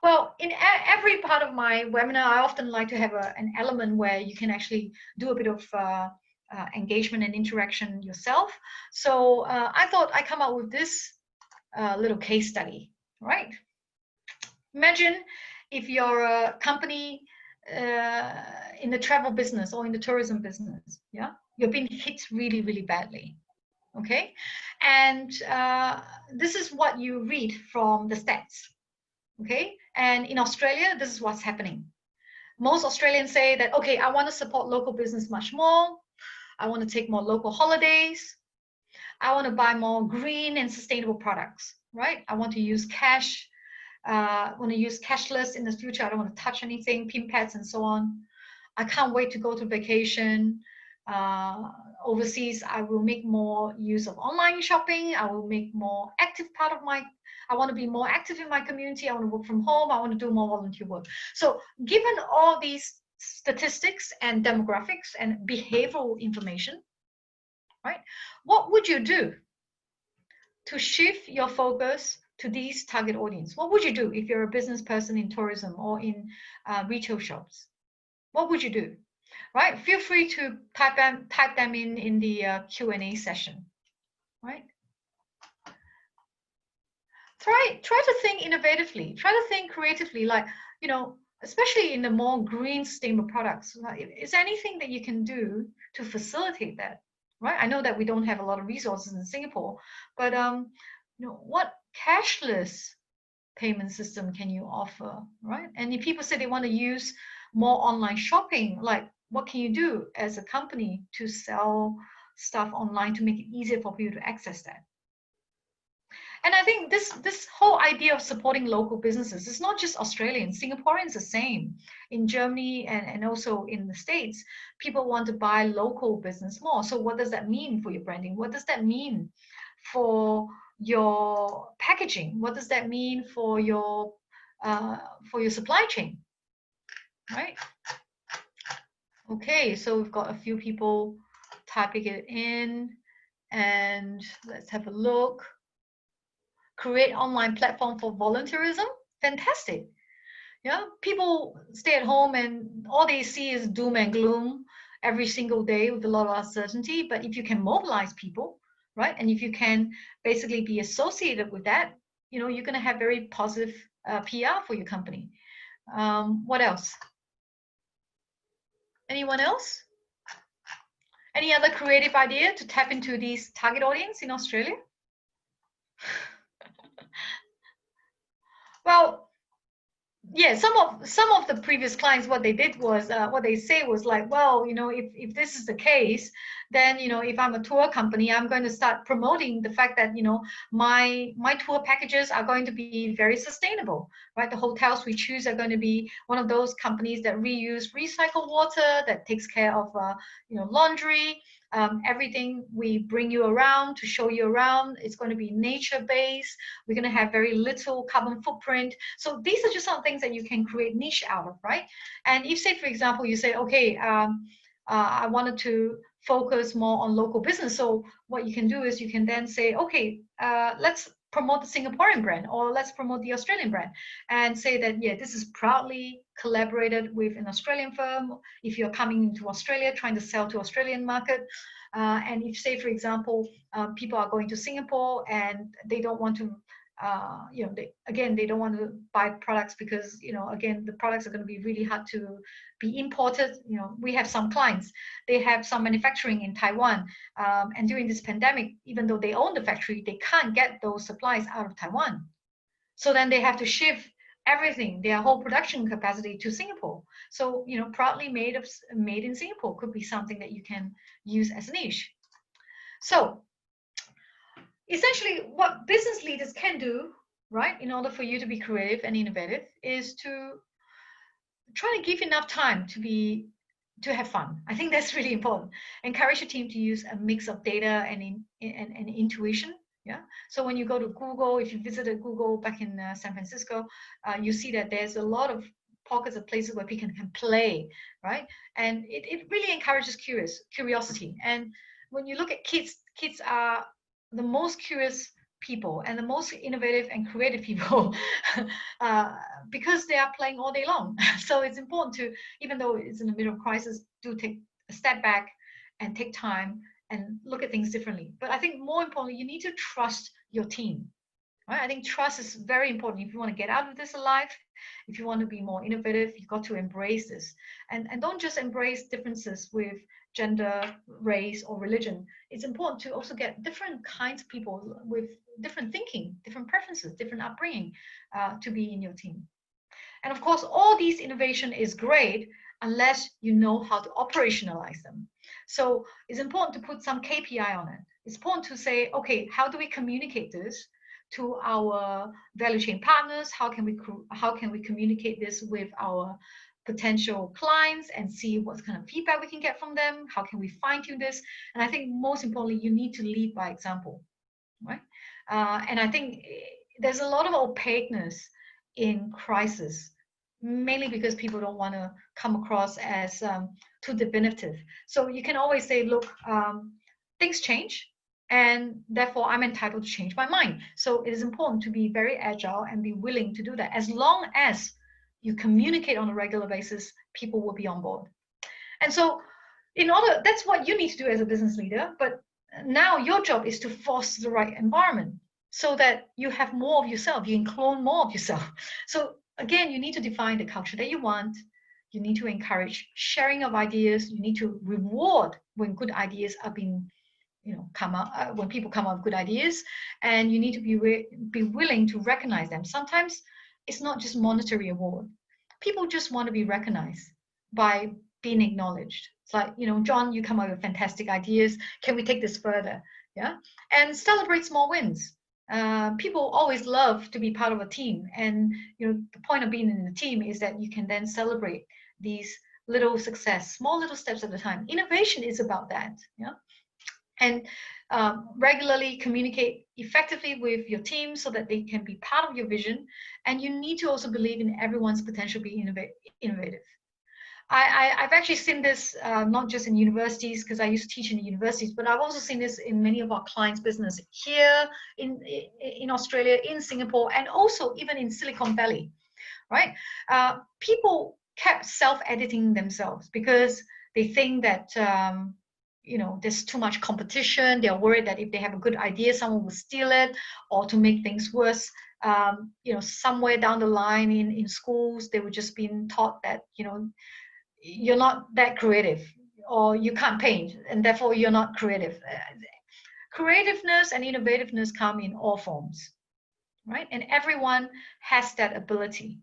Well, in every part of my webinar, I often like to have an element where you can actually do a bit of engagement and interaction yourself. So I thought I'd come up with this little case study, right? Imagine if you're a company in the travel business or in the tourism business, yeah? You've been hit really, really badly, okay? And this is what you read from the stats, okay? And in Australia, this is what's happening. Most Australians say that, okay, I want to support local business much more. I want to take more local holidays. I want to buy more green and sustainable products, right? I want to use cash. I want to use cashless in the future. I don't want to touch anything, PIN pads and so on. I can't wait to go to vacation. Overseas, I will make more use of online shopping. I will make more active part of my, I want to be more active in my community. I want to work from home. I want to do more volunteer work. So given all these statistics and demographics and behavioral information, right? What would you do to shift your focus to these target audience? What would you do if you're a business person in tourism or in retail shops? What would you do? Right? Feel free to type them in the Q&A session. Right? Try to think innovatively. Try to think creatively. Like, especially in the more green sustainable products. Is there anything that you can do to facilitate that? Right? I know that we don't have a lot of resources in Singapore, but what cashless payment system can you offer, right? And if people say they want to use more online shopping, like what can you do as a company to sell stuff online to make it easier for people to access that? And I think this whole idea of supporting local businesses is not just Australian. Singaporeans the same. In Germany and also in the States, people want to buy local business more. So what does that mean for your branding? What does that mean for your packaging? What does that mean for your supply chain? Right? Okay, so we've got a few people typing it in, and let's have a look. Create online platform for volunteerism. Fantastic. Yeah, people stay at home and all they see is doom and gloom every single day with a lot of uncertainty. But if you can mobilize people, right, and if you can basically be associated with that, you're going to have very positive PR for your company. What else? Anyone else? Any other creative idea to tap into these target audience in Australia? Well, yeah, some of the previous clients, what they did was what they say was like, well, if this is the case, then if I'm a tour company, I'm going to start promoting the fact that my tour packages are going to be very sustainable, right? The hotels we choose are going to be one of those companies that reuse recycled water, that takes care of laundry. Everything we bring you around to show you around, it's going to be nature based. We're going to have very little carbon footprint. So these are just some things that you can create niche out of, right? And if, say, for example, you say, okay, I wanted to focus more on local business. So what you can do is you can then say, okay, let's promote the Singaporean brand, or let's promote the Australian brand, and say that, yeah, this is proudly collaborated with an Australian firm. If you're coming into Australia, trying to sell to Australian market, and if, say, for example, people are going to Singapore and they don't want to they don't want to buy products because again, the products are going to be really hard to be imported. We have some clients, they have some manufacturing in Taiwan, and during this pandemic, even though they own the factory, they can't get those supplies out of Taiwan. So then they have to shift everything, their whole production capacity, to Singapore. So proudly made in Singapore could be something that you can use as a niche. So essentially, what business leaders can do, right, in order for you to be creative and innovative, is to try to give enough time to have fun. I think that's really important. Encourage your team to use a mix of data and intuition. Yeah. So when you go to Google, if you visited Google back in San Francisco, you see that there's a lot of pockets of places where people can play, right? And it really encourages curiosity. And when you look at kids are the most curious people and the most innovative and creative people uh, because they are playing all day long. So it's important to, even though it's in the middle of crisis, do take a step back and take time and look at things differently. But I think more importantly, you need to trust your team. Right? I think trust is very important. If you want to get out of this alive, if you want to be more innovative, you've got to embrace this. And don't just embrace differences with gender, race, or religion. It's important to also get different kinds of people with different thinking, different preferences, different upbringing to be in your team. And of course, all these innovation is great unless you know how to operationalize them. So it's important to put some KPI on it. It's important to say, okay, how do we communicate this to our value chain partners? How can we communicate this with our potential clients and see what kind of feedback we can get from them? How can we fine tune this? And I think most importantly, you need to lead by example, right? And I think there's a lot of opaqueness in crisis, mainly because people don't want to come across as too definitive. So you can always say, look, things change, and therefore I'm entitled to change my mind. So it is important to be very agile and be willing to do that. As long as you communicate on a regular basis, people will be on board. And so that's what you need to do as a business leader. But now your job is to foster the right environment so that you have more of yourself, you can clone more of yourself. So again, you need to define the culture that you want. You need to encourage sharing of ideas. You need to reward when good ideas are being come up, when people come up with good ideas, and you need to be willing to recognize them. Sometimes it's not just monetary award. People just want to be recognized by being acknowledged. It's like, John, you come up with fantastic ideas. Can we take this further? Yeah. And celebrate small wins. People always love to be part of a team. And, the point of being in the team is that you can then celebrate these little success, small little steps at a time. Innovation is about that. Yeah. And regularly communicate effectively with your team so that they can be part of your vision. And you need to also believe in everyone's potential to be innovative. I've actually seen this not just in universities, because I used to teach in the universities, but I've also seen this in many of our clients' business here in Australia, in Singapore, and also even in Silicon Valley, right? People kept self-editing themselves because they think that there's too much competition. They're worried that if they have a good idea, someone will steal it, or to make things worse, somewhere down the line in schools, they were just being taught that you're not that creative, or you can't paint, and therefore you're not creative. Creativeness and innovativeness come in all forms, right? And everyone has that ability.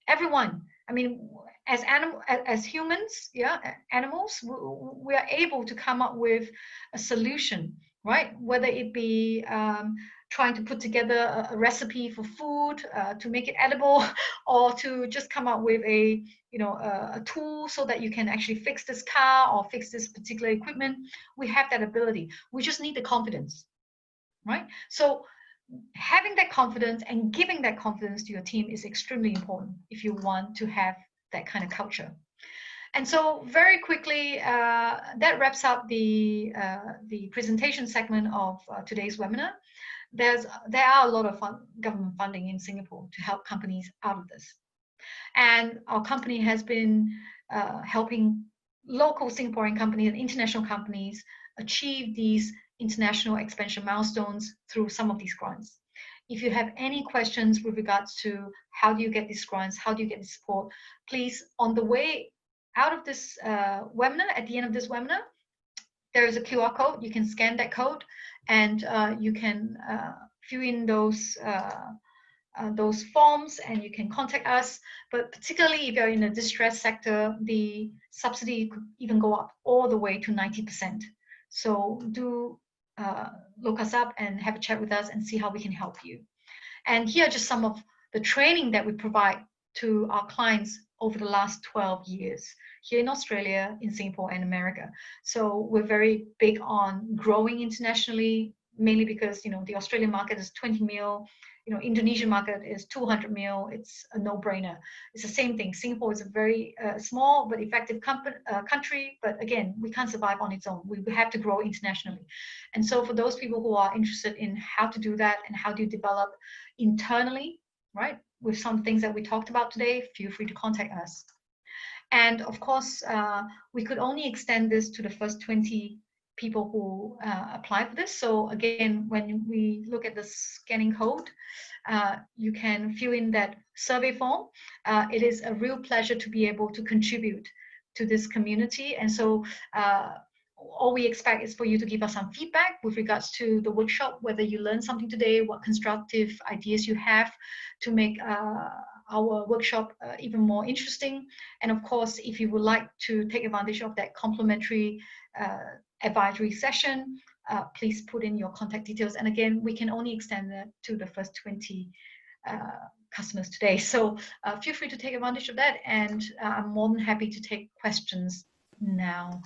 Everyone. I mean, as humans, animals, we are able to come up with a solution, right? Whether it be trying to put together a recipe for food to make it edible, or to just come up with a tool so that you can actually fix this car or fix this particular equipment. We have that ability. We just need the confidence, right? So having that confidence and giving that confidence to your team is extremely important if you want to have that kind of culture. And so very quickly, that wraps up the presentation segment of today's webinar. There are a lot of government funding in Singapore to help companies out of this. And our company has been helping local Singaporean companies and international companies achieve these international expansion milestones through some of these grants. If you have any questions with regards to how do you get these grants, how do you get the support, please, on the way out of this webinar, at the end of this webinar, there is a QR code. You can scan that code, and you can fill in those forms, and you can contact us. But particularly if you're in the distressed sector, the subsidy could even go up all the way to 90%. So do look us up and have a chat with us and see how we can help you. And here are just some of the training that we provide to our clients over the last 12 years here in Australia, in Singapore, and America. So we're very big on growing internationally, mainly because the Australian market is 20 mil, Indonesian market is 200 mil. It's a no-brainer. It's the same thing. Singapore is a very small but effective country, but again, we can't survive on its own. We have to grow internationally. And so for those people who are interested in how to do that and how do you develop internally, right, with some things that we talked about today, feel free to contact us. And of course, we could only extend this to the first 20 people who apply for this. So again, when we look at the scanning code, you can fill in that survey form. It is a real pleasure to be able to contribute to this community. And so all we expect is for you to give us some feedback with regards to the workshop, whether you learned something today, what constructive ideas you have to make our workshop even more interesting. And of course, if you would like to take advantage of that complimentary advisory session, please put in your contact details. And again, we can only extend that to the first 20 customers today. So feel free to take advantage of that. And I'm more than happy to take questions now.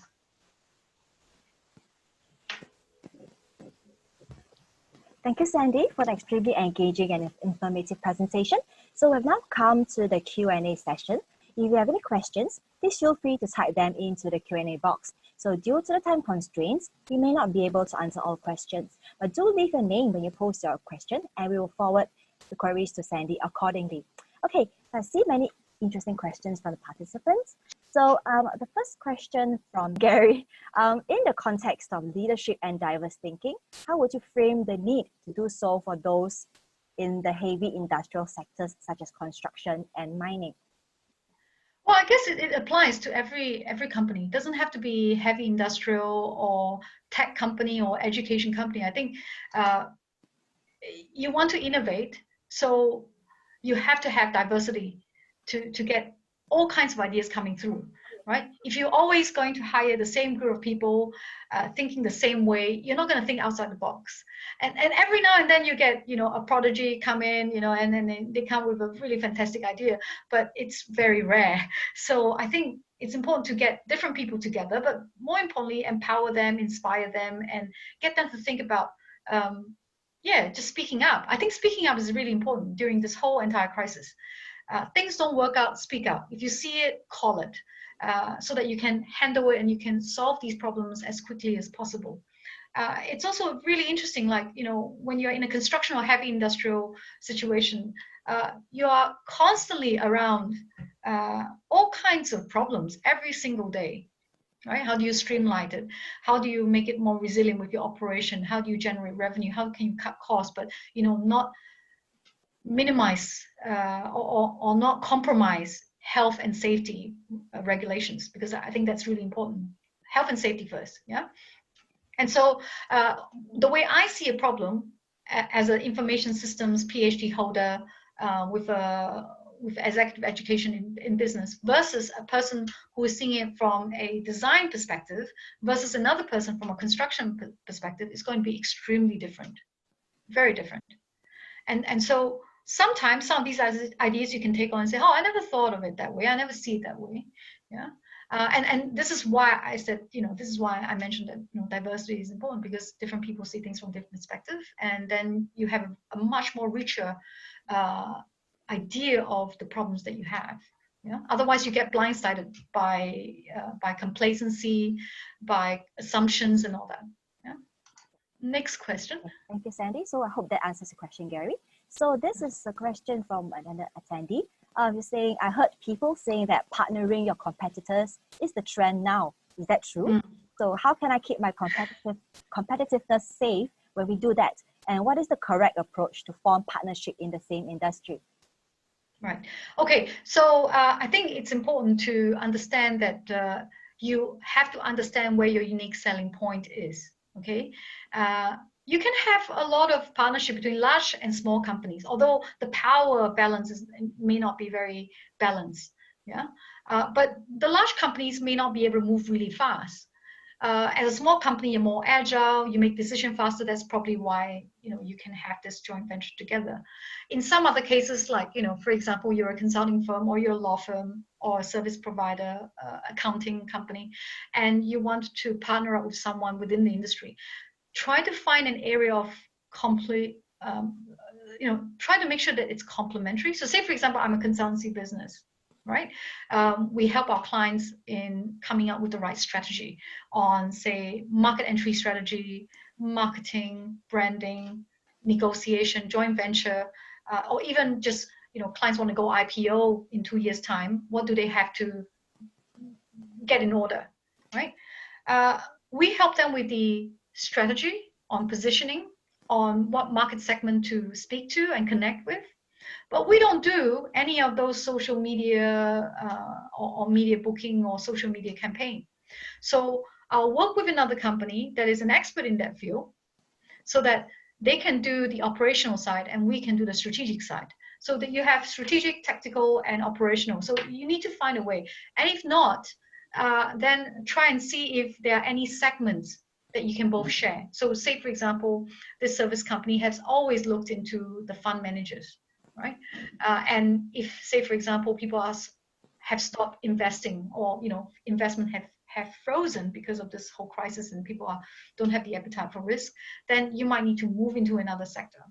Thank you, Sandy, for the extremely engaging and informative presentation. So we've now come to the Q&A session. If you have any questions, please feel free to type them into the Q&A box. So due to the time constraints, we may not be able to answer all questions, but do leave your name when you post your question, and we will forward the queries to Sandy accordingly. Okay, I see many interesting questions from the participants. So the first question from Gary, in the context of leadership and diverse thinking, how would you frame the need to do so for those in the heavy industrial sectors such as construction and mining? Well, I guess it applies to every company. It doesn't have to be heavy industrial or tech company or education company. I think you want to innovate, so you have to have diversity to get all kinds of ideas coming through, right? If you're always going to hire the same group of people thinking the same way, you're not going to think outside the box. And every now and then you get, a prodigy come in, and then they come with a really fantastic idea, but it's very rare. So I think it's important to get different people together, but more importantly, empower them, inspire them, and get them to think about, just speaking up. I think speaking up is really important during this whole entire crisis. Things don't work out, speak out. If you see it, call it. so that you can handle it and you can solve these problems as quickly as possible. It's also really interesting, like, when you're in a construction or heavy industrial situation, you are constantly around all kinds of problems every single day, right? How do you streamline it? How do you make it more resilient with your operation? How do you generate revenue? How can you cut costs, but not minimize or not compromise health and safety regulations, because I think that's really important. Health and safety first, yeah? And so the way I see a problem as an information systems PhD holder with executive education in business versus a person who is seeing it from a design perspective versus another person from a construction perspective is going to be extremely different, very different. And so sometimes some of these ideas you can take on and say, oh, I never thought of it that way. I never see it that way. Yeah. And this is why I said, this is why I mentioned that diversity is important, because different people see things from different perspectives, and then you have a much more richer idea of the problems that you have. Yeah. Otherwise, you get blindsided by complacency, by assumptions, and all that. Yeah. Next question. Thank you, Sandy. So I hope that answers the question, Gary. So this is a question from another attendee. You're saying, I heard people saying that partnering your competitors is the trend now. Is that true? So how can I keep my competitiveness safe when we do that? And what is the correct approach to form partnership in the same industry? Right. Okay. So I think it's important to understand that you have to understand where your unique selling point is. Okay. You can have a lot of partnership between large and small companies, although the power balance may not be very balanced. Yeah. But the large companies may not be able to move really fast. As a small company, you're more agile, you make decisions faster. That's probably why you can have this joint venture together. In some other cases, like for example, you're a consulting firm or you're a law firm or a service provider, accounting company, and you want to partner up with someone within the industry. Try to find an area of complete, try to make sure that it's complementary. So say, for example, I'm a consultancy business, right? We help our clients in coming up with the right strategy on, say, market entry strategy, marketing, branding, negotiation, joint venture, or even just, clients want to go IPO in 2 years' time. What do they have to get in order, right? We help them with the strategy on positioning, on what market segment to speak to and connect with. But we don't do any of those social media or media booking or social media campaign. So I'll work with another company that is an expert in that field so that they can do the operational side and we can do the strategic side. So that you have strategic, tactical, and operational. So you need to find a way. And if not, then try and see if there are any segments that you can both share. So say, for example, this service company has always looked into the fund managers, right? And if, say, for example, people have stopped investing, or investment have frozen because of this whole crisis, and people don't have the appetite for risk, then you might need to move into another sector,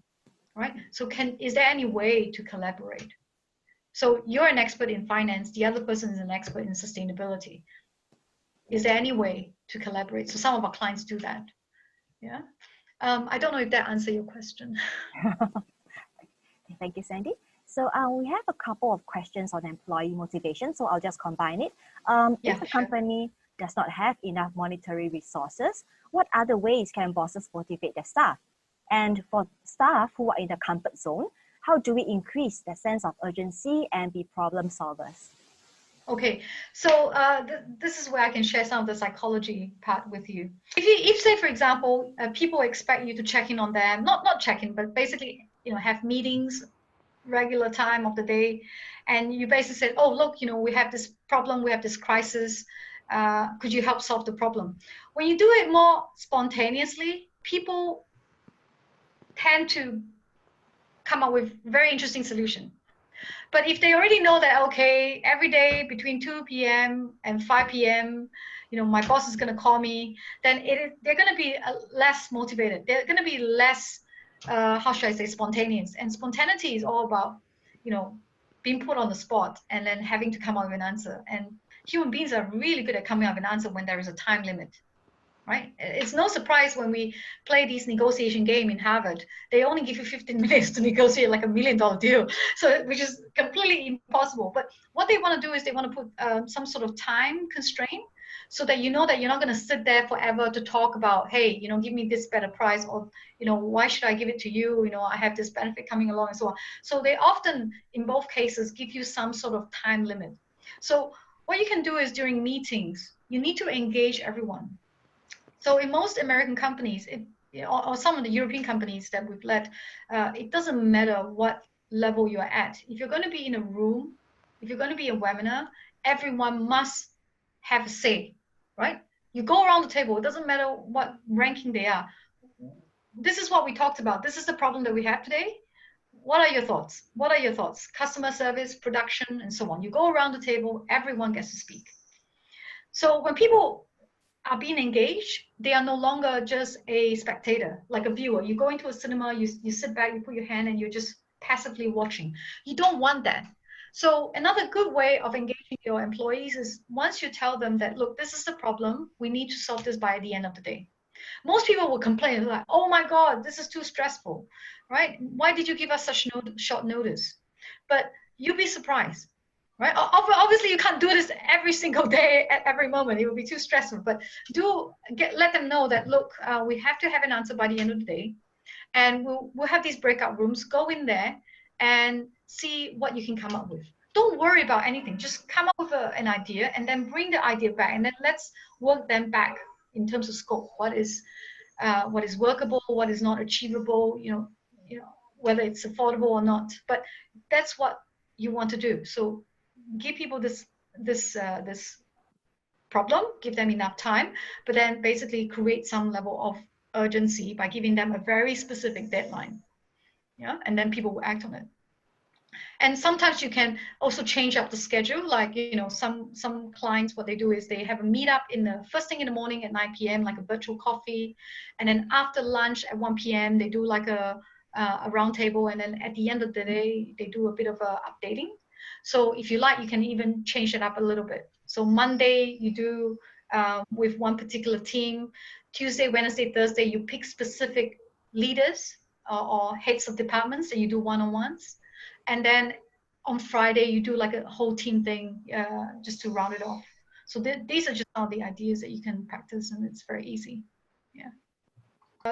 right? So is there any way to collaborate? So you're an expert in finance, the other person is an expert in sustainability. Is there any way to collaborate? So some of our clients do that. Yeah. I don't know if that answers your question. Thank you, Sandy. So we have a couple of questions on employee motivation, so I'll just combine it. If a company does not have enough monetary resources, what other ways can bosses motivate their staff? And for staff who are in the comfort zone, how do we increase their sense of urgency and be problem solvers? Okay, so this is where I can share some of the psychology part with you. If say, for example, people expect you to check in on them, not check in, but basically, have meetings regular time of the day, and you basically said, oh, look, we have this problem, we have this crisis, could you help solve the problem? When you do it more spontaneously, people tend to come up with very interesting solution. But if they already know that, okay, every day between 2 p.m. and 5 p.m., my boss is going to call me, then they're going to be less motivated. They're going to be less, how should I say, spontaneous. And spontaneity is all about, being put on the spot and then having to come up with an answer. And human beings are really good at coming up with an answer when there is a time limit. Right? It's no surprise when we play these negotiation game in Harvard, they only give you 15 minutes to negotiate like $1 million deal. So, which is completely impossible. But what they want to do is they want to put some sort of time constraint so that you know that you're not going to sit there forever to talk about, hey, you know, give me this better price, or, you know, why should I give it to you? You know, I have this benefit coming along and so on. So they often, in both cases, give you some sort of time limit. So what you can do is during meetings, you need to engage everyone. So in most American companies, or some of the European companies that we've led, it doesn't matter what level you're at. If you're going to be in a room, if you're going to be a webinar, everyone must have a say, right? You go around the table, it doesn't matter what ranking they are. This is what we talked about. This is the problem that we have today. What are your thoughts? What are your thoughts? Customer service, production, and so on. You go around the table, everyone gets to speak. So when people are being engaged, they are no longer just a spectator, like a viewer. You go into a cinema, you sit back, you put your hand, and you're just passively watching. You don't want that. So another good way of engaging your employees is once you tell them that, look, this is the problem, we need to solve this by the end of the day. Most people will complain like, oh my God, this is too stressful, right? Why did you give us such short notice? But you'll be surprised. Right? Obviously, you can't do this every single day at every moment. It will be too stressful. But let them know that, look, we have to have an answer by the end of the day, and we'll have these breakout rooms. Go in there and see what you can come up with. Don't worry about anything. Just come up with an idea, and then bring the idea back, and then let's work them back in terms of scope. What is workable? What is not achievable? You know whether it's affordable or not. But that's what you want to do. So give people this problem, give them enough time, but then basically create some level of urgency by giving them a very specific deadline. Yeah, and then people will act on it. And sometimes you can also change up the schedule. Like, you know, some clients, what they do is they have a meetup in the first thing in the morning at 9 p.m., like a virtual coffee, and then after lunch at 1 p.m. they do like a round table, and then at the end of the day they do a bit of updating. So if you like, you can even change it up a little bit. So Monday you do with one particular team. Tuesday, Wednesday, Thursday, you pick specific leaders or heads of departments and you do one-on-ones. And then on Friday, you do like a whole team thing just to round it off. So these are just all the ideas that you can practice, and it's very easy. Yeah.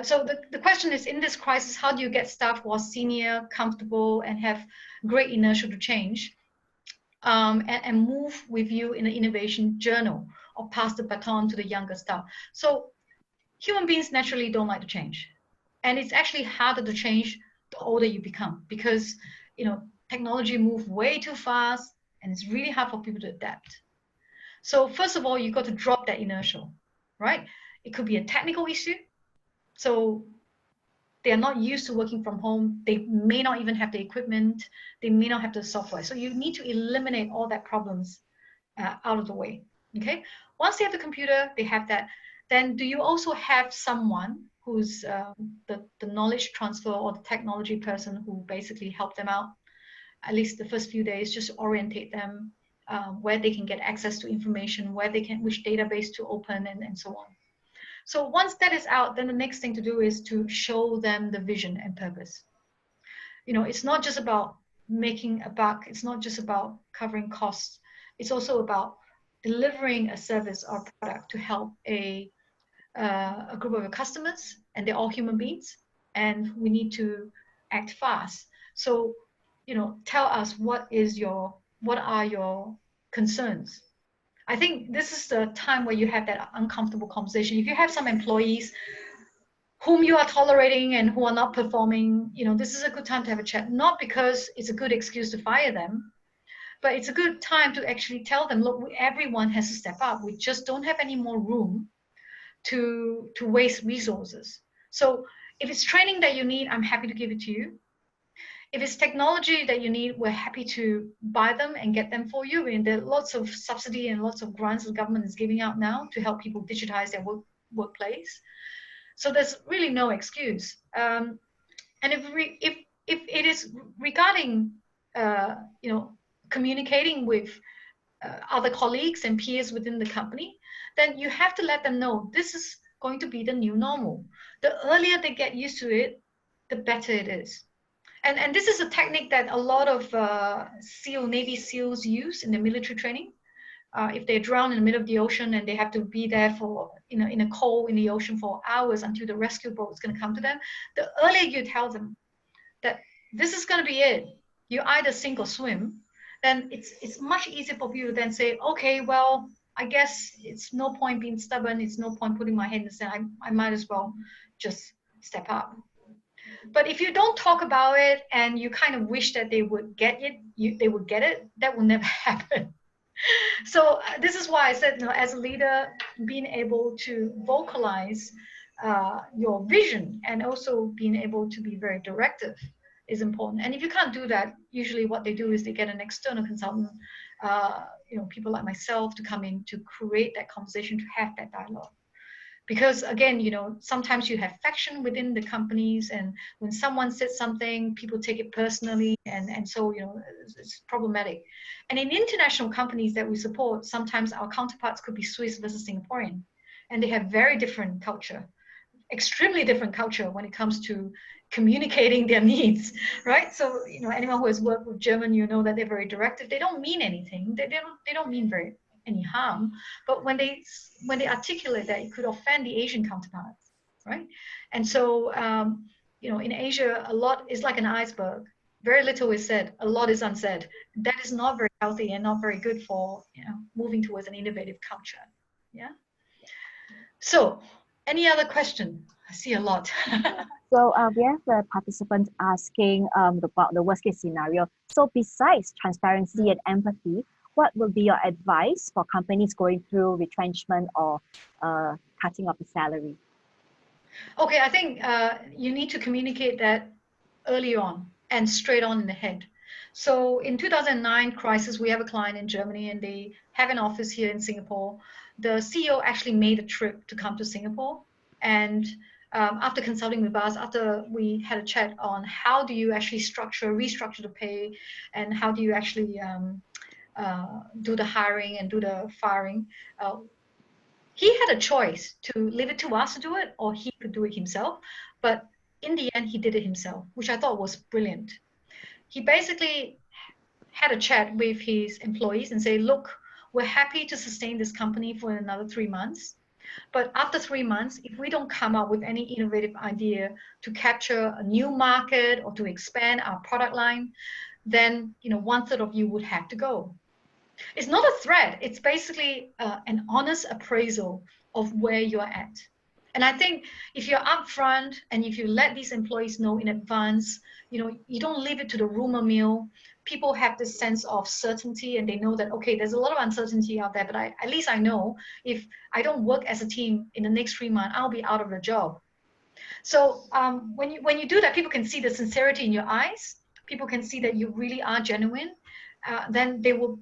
So the question is, in this crisis, how do you get staff who are senior, comfortable, and have great inertia to change? And move with you in the innovation journal, or pass the baton to the younger staff. So human beings naturally don't like to change. And it's actually harder to change the older you become, because, you know, technology moves way too fast and it's really hard for people to adapt. So first of all, you got to drop that inertia, right? It could be a technical issue. So they are not used to working from home. They may not even have the equipment. They may not have the software. So you need to eliminate all that problems out of the way, okay? Once they have the computer, they have that. Then do you also have someone who's the knowledge transfer or the technology person who basically help them out, at least the first few days, just orientate them where they can get access to information, where they can, which database to open, and so on. So once that is out, then the next thing to do is to show them the vision and purpose. You know, it's not just about making a buck. It's not just about covering costs. It's also about delivering a service or product to help a group of your customers, and they're all human beings, and we need to act fast. So, you know, tell us what are your concerns. I think this is the time where you have that uncomfortable conversation. If you have some employees whom you are tolerating and who are not performing, you know, this is a good time to have a chat, not because it's a good excuse to fire them, but it's a good time to actually tell them, look, everyone has to step up. We just don't have any more room to waste resources. So if it's training that you need, I'm happy to give it to you. If it's technology that you need, we're happy to buy them and get them for you. And there are lots of subsidy and lots of grants the government is giving out now to help people digitize their workplace. So there's really no excuse. And if it is regarding, you know, communicating with other colleagues and peers within the company, then you have to let them know this is going to be the new normal. The earlier they get used to it, the better it is. And this is a technique that a lot of Navy SEALs use in the military training. If they drown in the middle of the ocean and they have to be there for, in a cold in the ocean for hours until the rescue boat is going to come to them, the earlier you tell them that this is going to be it, you either sink or swim, then it's much easier for you to then say, okay, well, I guess it's no point being stubborn. It's no point putting my head in the sand. I might as well just step up. But if you don't talk about it and you kind of wish that they would get it, they would get it, that will never happen. So this is why I said, as a leader, being able to vocalize your vision and also being able to be very directive is important. And if you can't do that, usually what they do is they get an external consultant, people like myself, to come in to create that conversation, to have that dialogue. Because again, sometimes you have faction within the companies, and when someone says something, people take it personally, and so it's problematic. And in international companies that we support, sometimes our counterparts could be Swiss versus Singaporean, and they have very different culture, extremely different culture when it comes to communicating their needs, right? So anyone who has worked with German, that they're very directive. They don't mean anything. They don't mean any harm, but when they articulate that, it could offend the Asian counterparts, right? And so in Asia, a lot is like an iceberg. Very little is said, a lot is unsaid. That is not very healthy and not very good for moving towards an innovative culture. Yeah. So any other question? I see a lot. So we have a participant asking about the worst case scenario. So besides transparency and empathy, what will be your advice for companies going through retrenchment or cutting of the salary? Okay, I think you need to communicate that early on and straight on in the head. So in 2009 crisis, we have a client in Germany and they have an office here in Singapore. The CEO actually made a trip to come to Singapore, and after consulting with us, after we had a chat on how do you actually restructure the pay, and how do you actually do the hiring and do the firing, he had a choice to leave it to us to do it, or he could do it himself. But in the end, he did it himself, which I thought was brilliant. He basically had a chat with his employees and say, look, we're happy to sustain this company for another 3 months. But after 3 months, if we don't come up with any innovative idea to capture a new market or to expand our product line, then 1/3 of you would have to go. It's not a threat. It's basically an honest appraisal of where you're at. And I think if you're upfront and if you let these employees know in advance, you don't leave it to the rumor mill. People have this sense of certainty, and they know that, okay, there's a lot of uncertainty out there, but at least I know if I don't work as a team in the next 3 months, I'll be out of a job. So when you do that, people can see the sincerity in your eyes. People can see that you really are genuine. Then they will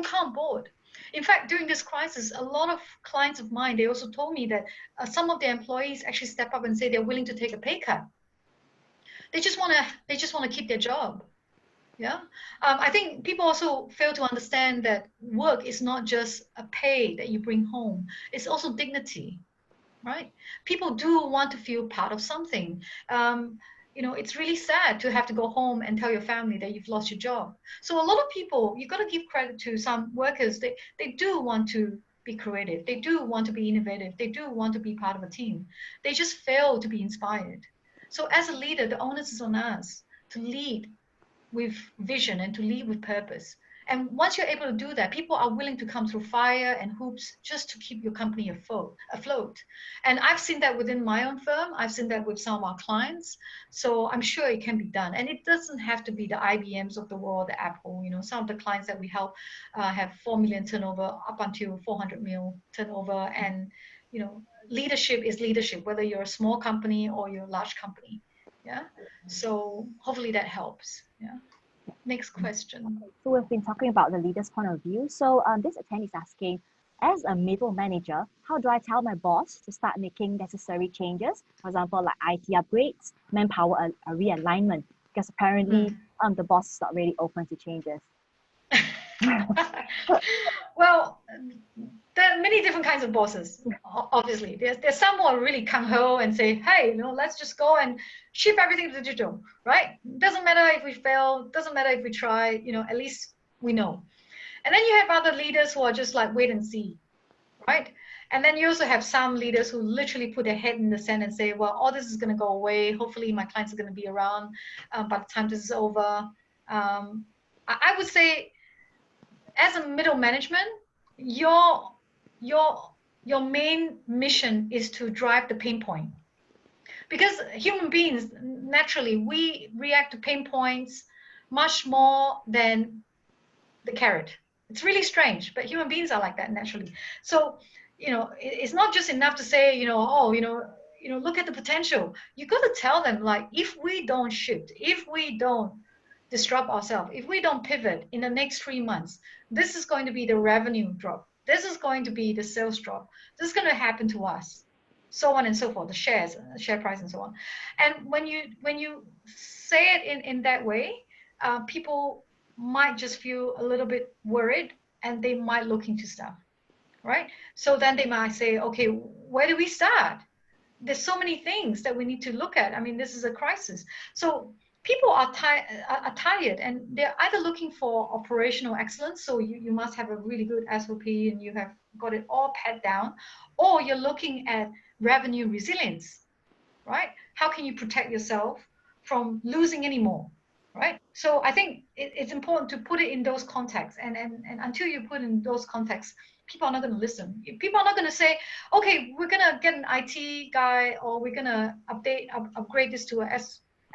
come on board. In fact, during this crisis, a lot of clients of mine, they also told me that some of their employees actually step up and say they're willing to take a pay cut. They just want to keep their job. Yeah. I think people also fail to understand that work is not just a pay that you bring home. It's also dignity, right? People do want to feel part of something. It's really sad to have to go home and tell your family that you've lost your job. So a lot of people, you got to give credit to some workers. They do want to be creative. They do want to be innovative. They do want to be part of a team. They just fail to be inspired. So as a leader, the onus is on us to lead with vision and to lead with purpose. And once you're able to do that, people are willing to come through fire and hoops just to keep your company afloat. And I've seen that within my own firm. I've seen that with some of our clients. So I'm sure it can be done. And it doesn't have to be the IBMs of the world, the Apple. Some of the clients that we help have 4 million turnover up until 400 mil turnover. And leadership is leadership, whether you're a small company or you're a large company. Yeah. So hopefully that helps. Yeah. Next question. So we've been talking about the leader's point of view. So this attendee is asking, as a middle manager, how do I tell my boss to start making necessary changes? For example, like IT upgrades, manpower realignment, because apparently the boss is not really open to changes. Well, there are many different kinds of bosses. Obviously, there's some who are really kung ho and say, hey, let's just go and shift everything to digital, right? Doesn't matter if we fail, doesn't matter if we try, at least we know. And then you have other leaders who are just like wait and see, right? And then you also have some leaders who literally put their head in the sand and say, well, all this is going to go away. Hopefully my clients are going to be around by the time this is over. I would say, as a middle management, your main mission is to drive the pain point, because human beings naturally we react to pain points much more than the carrot. It's really strange, but human beings are like that naturally. So it's not just enough to say look at the potential. You got to tell them, like, if we don't shift, if we don't disrupt ourselves, if we don't pivot in the next 3 months, this is going to be the revenue drop, this is going to be the sales drop, this is going to happen to us, so on and so forth, the share price and so on. And when you say it in that way, people might just feel a little bit worried and they might look into stuff, right? So then they might say, okay, where do we start? There's so many things that we need to look at. I mean, this is a crisis. So people are tired, and they're either looking for operational excellence, so you must have a really good SOP and you have got it all pared down, or you're looking at revenue resilience, right? How can you protect yourself from losing any more, right? So I think it's important to put it in those contexts, and until you put in those contexts, people are not going to listen. People are not going to say, okay, we're going to get an IT guy, or we're going to upgrade this to a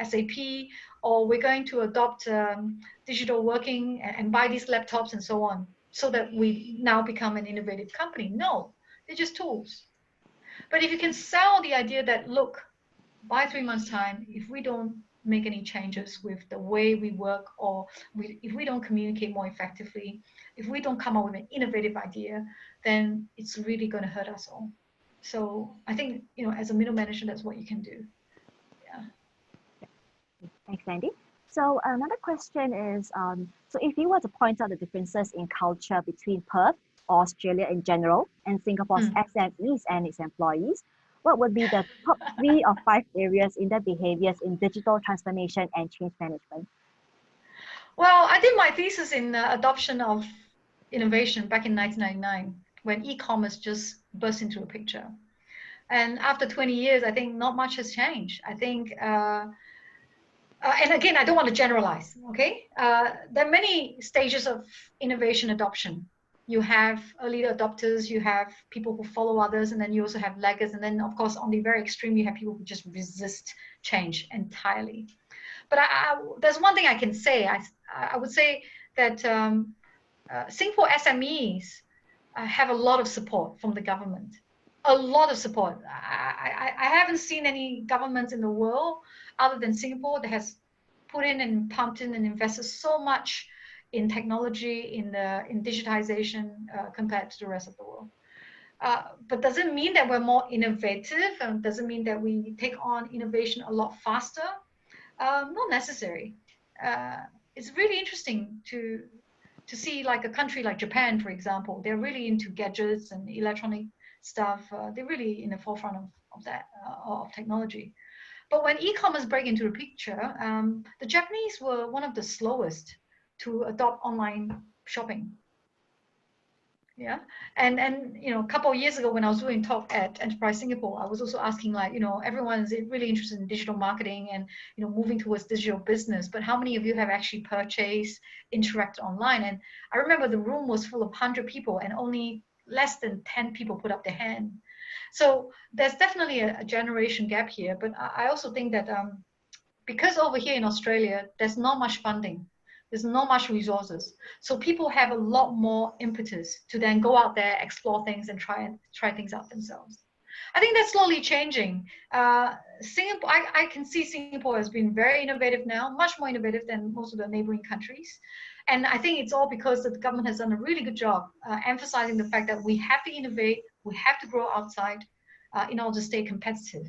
SAP, or we're going to adopt digital working and buy these laptops and so on, so that we now become an innovative company. No, they're just tools. But if you can sell the idea that, look, by 3 months' time, if we don't make any changes with the way we work, or if we don't communicate more effectively, if we don't come up with an innovative idea, then it's really going to hurt us all. So I think, as a middle manager, that's what you can do. Yeah. Thanks, Sandy. So another question is, so if you were to point out the differences in culture between Perth, Australia in general, and Singapore's SMEs and its employees, what would be the top 3 or 5 areas in their behaviors in digital transformation and change management? Well, I did my thesis in adoption of innovation back in 1999, when e-commerce just burst into a picture. And after 20 years, I think not much has changed. I think, and again, I don't want to generalize, okay? There are many stages of innovation adoption. You have early adopters, you have people who follow others, and then you also have laggards. And then, of course, on the very extreme, you have people who just resist change entirely. But there's one thing I can say. I would say that Singapore SMEs have a lot of support from the government. A lot of support. I haven't seen any government in the world other than Singapore that has put in and pumped in and invested so much in technology, in digitization compared to the rest of the world. But does it mean that we're more innovative? And does it mean that we take on innovation a lot faster? Not necessary. It's really interesting to see, like, a country like Japan, for example. They're really into gadgets and electronic stuff. They're really in the forefront of that, of technology. But when e-commerce break into the picture, the Japanese were one of the slowest to adopt online shopping. Yeah, and a couple of years ago when I was doing talk at Enterprise Singapore, I was also asking, like, everyone's really interested in digital marketing and moving towards digital business, but how many of you have actually purchased, interacted online? And I remember the room was full of 100 people and only less than 10 people put up their hand. So there's definitely a generation gap here. But I also think that because over here in Australia, there's not much funding. There's not much resources. So people have a lot more impetus to then go out there, explore things, and try things out themselves. I think that's slowly changing. Singapore, I can see Singapore has been very innovative now, much more innovative than most of the neighboring countries. And I think it's all because the government has done a really good job emphasizing the fact that we have to innovate, we have to grow outside in order to stay competitive.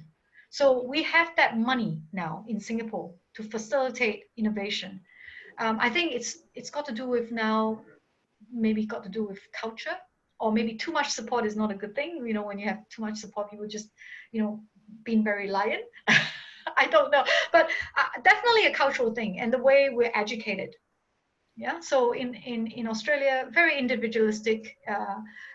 So we have that money now in Singapore to facilitate innovation. I think it's got to do with now maybe got to do with culture, or maybe too much support is not a good thing. You know, when you have too much support, people just, you know, being very lion. I don't know, but definitely a cultural thing, and the way we're educated. Yeah, so in Australia, very individualistic.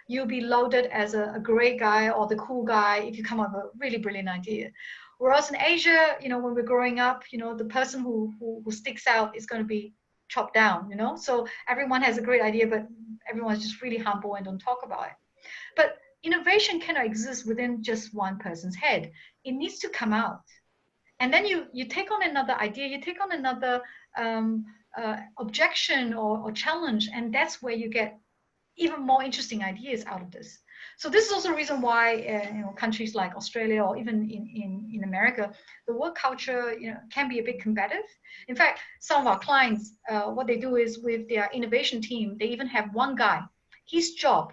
You'll be lauded as a great guy or the cool guy if you come up with a really brilliant idea. Whereas in Asia, you know, when we're growing up, you know, the person who sticks out is going to be chopped down, you know. So everyone has a great idea, but everyone's just really humble and don't talk about it. But innovation cannot exist within just one person's head. It needs to come out. And then you take on another idea, you take on another objection or challenge, and that's where you get even more interesting ideas out of this. So this is also a reason why you know, countries like Australia or even in America, the work culture, you know, can be a bit combative. In fact, some of our clients, what they do is with their innovation team, they even have one guy. His job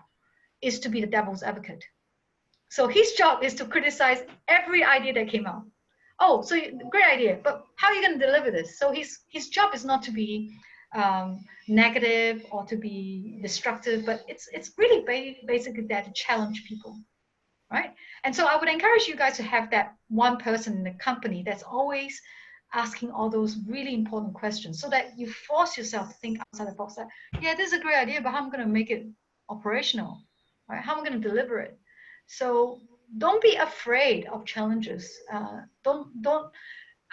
is to be the devil's advocate. So his job is to criticize every idea that came out. Oh, so great idea, but how are you going to deliver this? So his job is not to be negative or to be destructive, but it's really basically there to challenge people, right? And so I would encourage you guys to have that one person in the company that's always asking all those really important questions, so that you force yourself to think outside the box. That, yeah, this is a great idea, but how am I going to make it operational, right? How am I going to deliver it? So don't be afraid of challenges. Don't.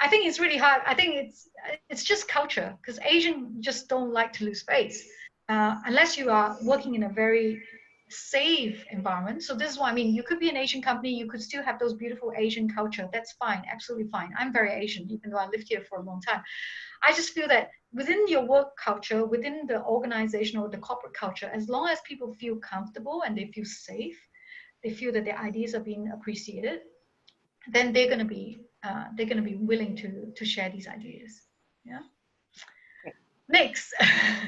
I think it's really hard. I think it's just culture, because Asian just don't like to lose face unless you are working in a very safe environment. So this is what I mean. You could be an Asian company, you could still have those beautiful Asian culture. That's fine, absolutely fine. I'm very Asian, even though I lived here for a long time. I just feel that within your work culture, within the organizational or the corporate culture, as long as people feel comfortable and they feel safe, they feel that their ideas are being appreciated, then they're going to be willing to share these ideas. Yeah. Great. Next.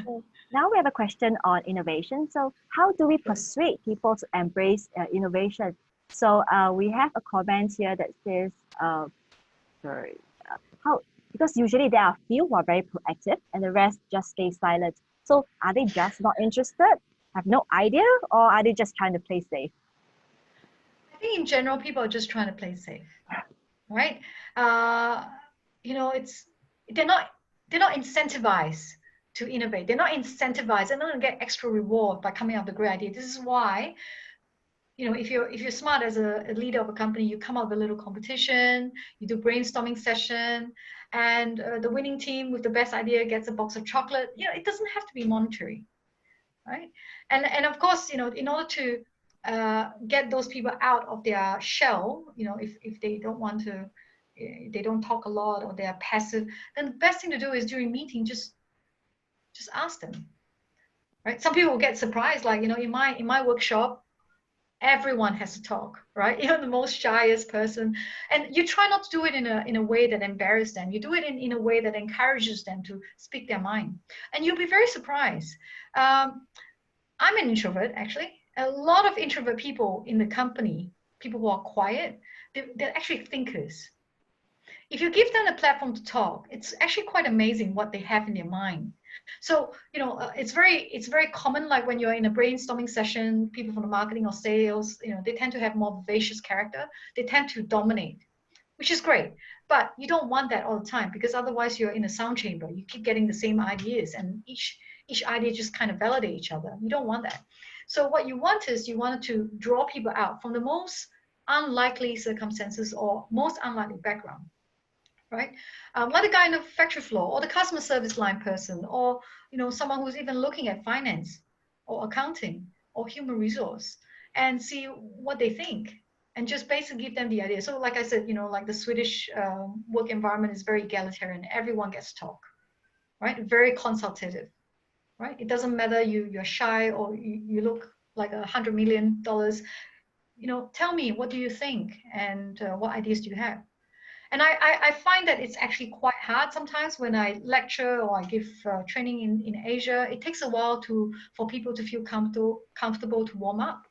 So now we have a question on innovation. So how do we persuade people to embrace innovation? So we have a comment here that says, how, because usually there are few who are very proactive and the rest just stay silent. So are they just not interested, have no idea, or are they just trying to play safe? I think in general, people are just trying to play safe, right? You know, they're not incentivized to innovate. They're not incentivized. They're not going to get extra reward by coming up with a great idea. This is why, you know, if you're smart as a leader of a company, you come up with a little competition, you do brainstorming session, and the winning team with the best idea gets a box of chocolate. You know, it doesn't have to be monetary, right? And of course, you know, in order to get those people out of their shell, you know, if they don't want to, they don't talk a lot or they are passive, then the best thing to do is during meeting, just ask them, right? Some people will get surprised, like, you know, in my workshop, everyone has to talk, right? Even the most shyest person. And you try not to do it in a way that embarrasses them. You do it in a way that encourages them to speak their mind. And you'll be very surprised. I'm an introvert, actually. A lot of introvert people in the company, people who are quiet, they're actually thinkers. If you give them a platform to talk, it's actually quite amazing what they have in their mind. So, you know, it's very common, like when you're in a brainstorming session, people from the marketing or sales, you know, they tend to have more vivacious character. They tend to dominate, which is great. But you don't want that all the time, because otherwise you're in a sound chamber. You keep getting the same ideas, and each idea just kind of validate each other. You don't want that. So what you want is you wanted to draw people out from the most unlikely circumstances or most unlikely background, right? Like the guy in the factory floor, or the customer service line person, or, you know, someone who's even looking at finance or accounting or human resource, and see what they think, and just basically give them the idea. So like I said, you know, like the Swedish work environment is very egalitarian. Everyone gets to talk, right? Very consultative, right? It doesn't matter you're shy or you look like $100 million. You know, tell me, what do you think, and what ideas do you have? And I find that it's actually quite hard sometimes when I lecture or I give training in Asia. It takes a while for people to feel comfortable to warm up.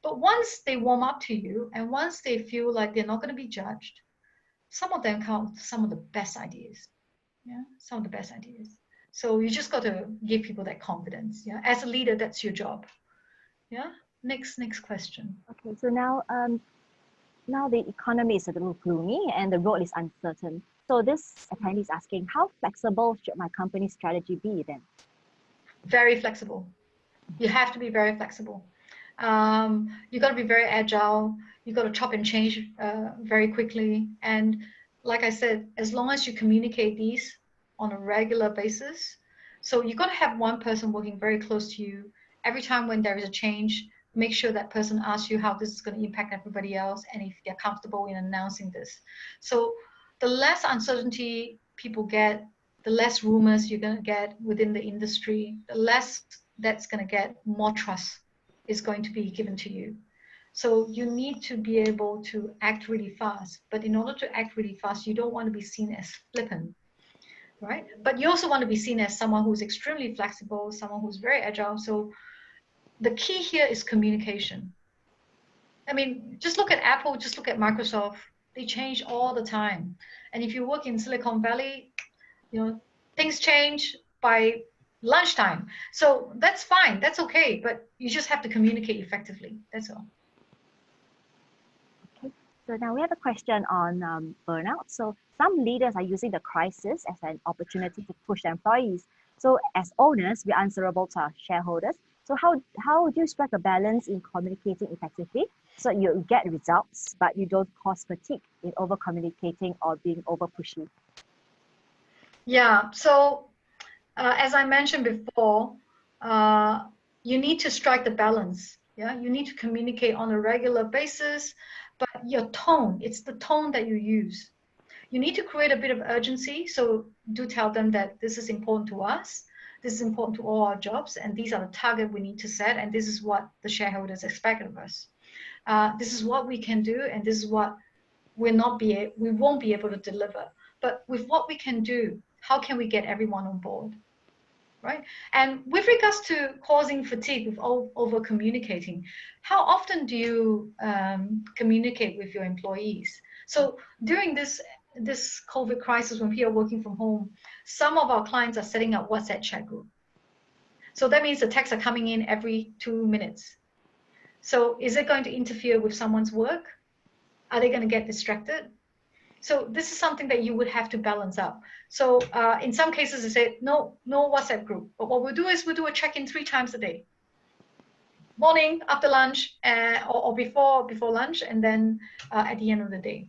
But once they warm up to you, and once they feel like they're not going to be judged, some of them come up with some of the best ideas. Yeah, some of the best ideas. So you just got to give people that confidence. Yeah, as a leader, that's your job. Yeah. Next question. Okay, so now the economy is a little gloomy and the road is uncertain. So this attendee is asking, how flexible should my company's strategy be then? Very flexible. You have to be very flexible. You got to be very agile. You got to chop and change very quickly. And like I said, as long as you communicate these on a regular basis, so you got to have one person working very close to you. Every time when there is a change, make sure that person asks you how this is going to impact everybody else and if they're comfortable in announcing this. So the less uncertainty people get, the less rumors you're going to get within the industry, the less that's going to get, more trust is going to be given to you. So you need to be able to act really fast. But in order to act really fast, you don't want to be seen as flippant, right? But you also want to be seen as someone who's extremely flexible, someone who's very agile. So the key here is communication. I mean, just look at Apple, just look at Microsoft. They change all the time. And if you work in Silicon Valley, things change by lunchtime. So that's fine, that's okay, but you just have to communicate effectively. That's all. Okay, so now we have a question on burnout. So some leaders are using the crisis as an opportunity to push their employees. So as owners, we're answerable to our shareholders. So how do you strike a balance in communicating effectively so you get results, but you don't cause fatigue in over communicating or being over pushy? Yeah, so as I mentioned before, you need to strike the balance. Yeah, you need to communicate on a regular basis, but your tone, it's the tone that you use. You need to create a bit of urgency. So do tell them that this is important to us. This is important to all our jobs, and these are the target we need to set, and this is what the shareholders expect of us. This is what we can do, and this is what we won't be able to deliver. But with what we can do, how can we get everyone on board? Right? And with regards to causing fatigue with over communicating, how often do you communicate with your employees? So during this COVID crisis, when people are working from home, some of our clients are setting up WhatsApp chat group. So that means the texts are coming in every 2 minutes. So is it going to interfere with someone's work? Are they going to get distracted? So this is something that you would have to balance up. So in some cases, they say, no WhatsApp group. But what we'll do is we'll do a check-in 3 times a day. Morning, after lunch, or before lunch, and then at the end of the day.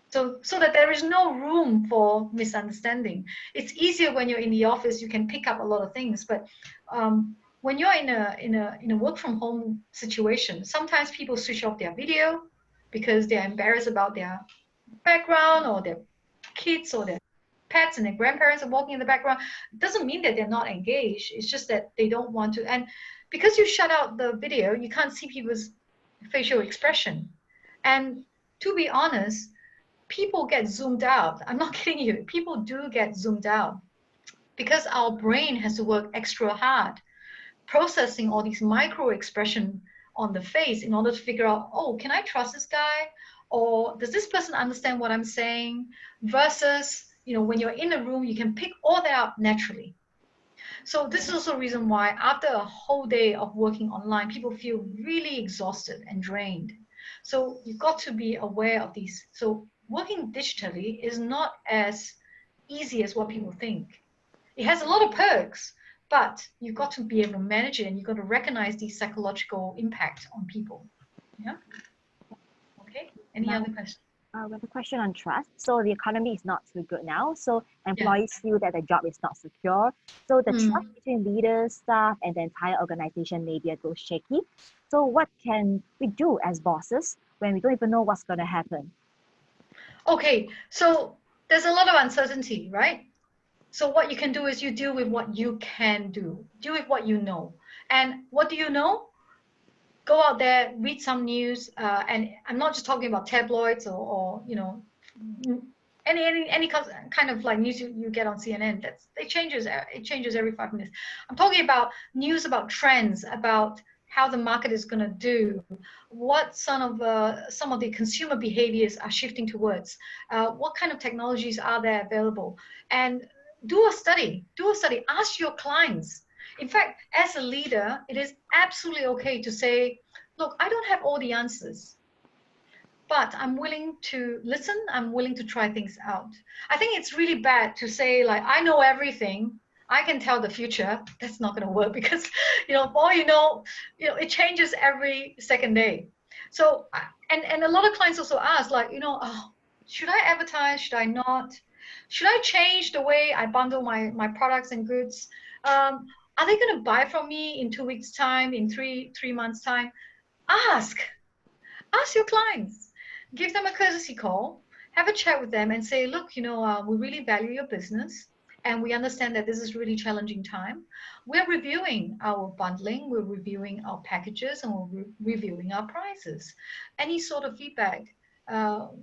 So that there is no room for misunderstanding. It's easier when you're in the office, you can pick up a lot of things. But when you're in a work from home situation, sometimes people switch off their video because they're embarrassed about their background, or their kids or their pets and their grandparents are walking in the background. It doesn't mean that they're not engaged. It's just that they don't want to. And because you shut out the video, you can't see people's facial expression. And to be honest, people get zoomed out. I'm not kidding you. People do get zoomed out because our brain has to work extra hard processing all these micro expression on the face in order to figure out, oh, can I trust this guy? Or does this person understand what I'm saying? Versus, when you're in a room, you can pick all that out naturally. So this is also a reason why after a whole day of working online, people feel really exhausted and drained. So you've got to be aware of these. So working digitally is not as easy as what people think. It has a lot of perks, but you've got to be able to manage it, and you've got to recognize the psychological impact on people. Yeah. Okay. Any other questions? We have a question on trust. So the economy is not too good now. So employees feel that the job is not secure. So the trust between leaders, staff, and the entire organization may be a little shaky. So what can we do as bosses when we don't even know what's going to happen? Okay, so there's a lot of uncertainty, right? So what you can do is you deal with what you can do. Deal with what you know. And what do you know? Go out there, read some news, and I'm not just talking about tabloids or any kind of like news you get on CNN. It changes every 5 minutes. I'm talking about news about trends, about how the market is going to do, what some of the consumer behaviors are shifting towards, what kind of technologies are there available, and do a study, ask your clients. In fact, as a leader, it is absolutely okay to say, look, I don't have all the answers, but I'm willing to listen. I'm willing to try things out. I think it's really bad to say, like, I know everything, I can tell the future. That's not going to work, because, for all it changes every second day. So, and a lot of clients also ask, like, oh, should I advertise? Should I not? Should I change the way I bundle my products and goods? Are they going to buy from me in 2 weeks' time, in three months' time? Ask. Ask your clients. Give them a courtesy call. Have a chat with them and say, look, we really value your business, and we understand that this is really challenging time. We're reviewing our bundling, we're reviewing our packages, and we're reviewing our prices. Any sort of feedback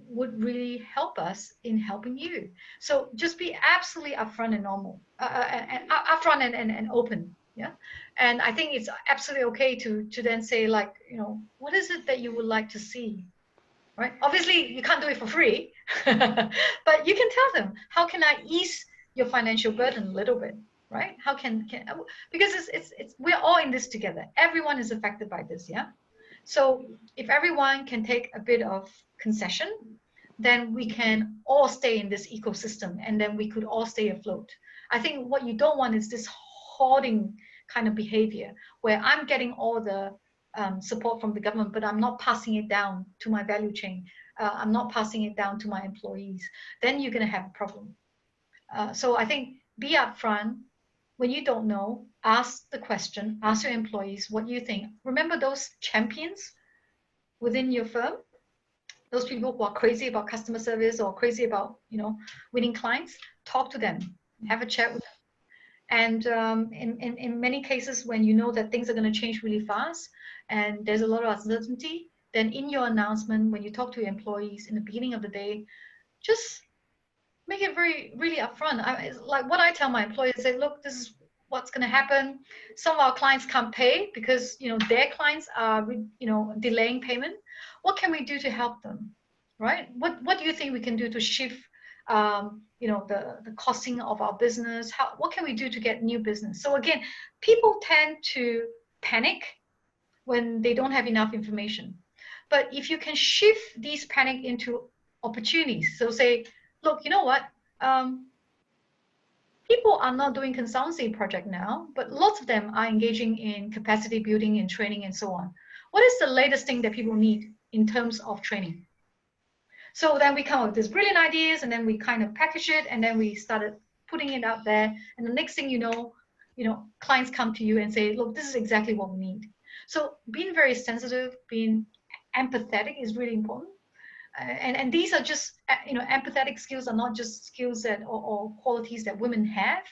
would really help us in helping you. So just be absolutely upfront and normal, upfront and open. Yeah. And I think it's absolutely okay to then say, like, what is it that you would like to see? Right? Obviously, you can't do it for free, but you can tell them, how can I ease your financial burden a little bit? Right? How can because it's we're all in this together. Everyone is affected by this. Yeah. So if everyone can take a bit of concession, then we can all stay in this ecosystem, and then we could all stay afloat. I think what you don't want is this hoarding kind of behavior, where I'm getting all the support from the government, but I'm not passing it down to my value chain. I'm not passing it down to my employees. Then you're going to have a problem. So I think be upfront. When you don't know, ask the question, ask your employees what you think. Remember those champions within your firm, those people who are crazy about customer service or crazy about, winning clients. Talk to them, have a chat with them. And in many cases, when you know that things are going to change really fast and there's a lot of uncertainty, then in your announcement, when you talk to your employees in the beginning of the day, just make it really upfront. Like what I tell my employees, say, look, this is what's going to happen. Some of our clients can't pay because their clients are delaying payment. What can we do to help them? Right? What do you think we can do to shift the costing of our business? What can we do to get new business? So again, people tend to panic when they don't have enough information. But if you can shift these panic into opportunities, so say, look, you know what? People are not doing consultancy project now, but lots of them are engaging in capacity building and training and so on. What is the latest thing that people need in terms of training? So then we come up with these brilliant ideas, and then we kind of package it, and then we started putting it out there. And the next thing you know, clients come to you and say, look, this is exactly what we need. So being very sensitive, being empathetic is really important. And these are just, empathetic skills are not just skills that or qualities that women have.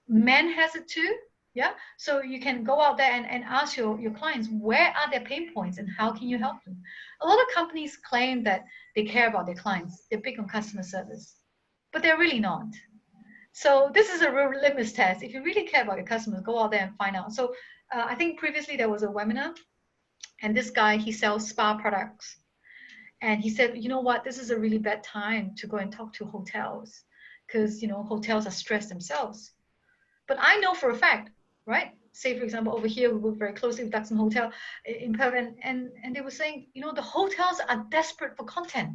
Men has it too. Yeah. So you can go out there and ask your clients, where are their pain points and how can you help them? A lot of companies claim that they care about their clients. They're big on customer service, but they're really not. So this is a real litmus test. If you really care about your customers, go out there and find out. So I think previously there was a webinar, and this guy, he sells spa products. And he said, you know what, this is a really bad time to go and talk to hotels, because, hotels are stressed themselves. But I know for a fact, right? Say, for example, over here, we work very closely with Duxton Hotel in Perth, and they were saying, the hotels are desperate for content.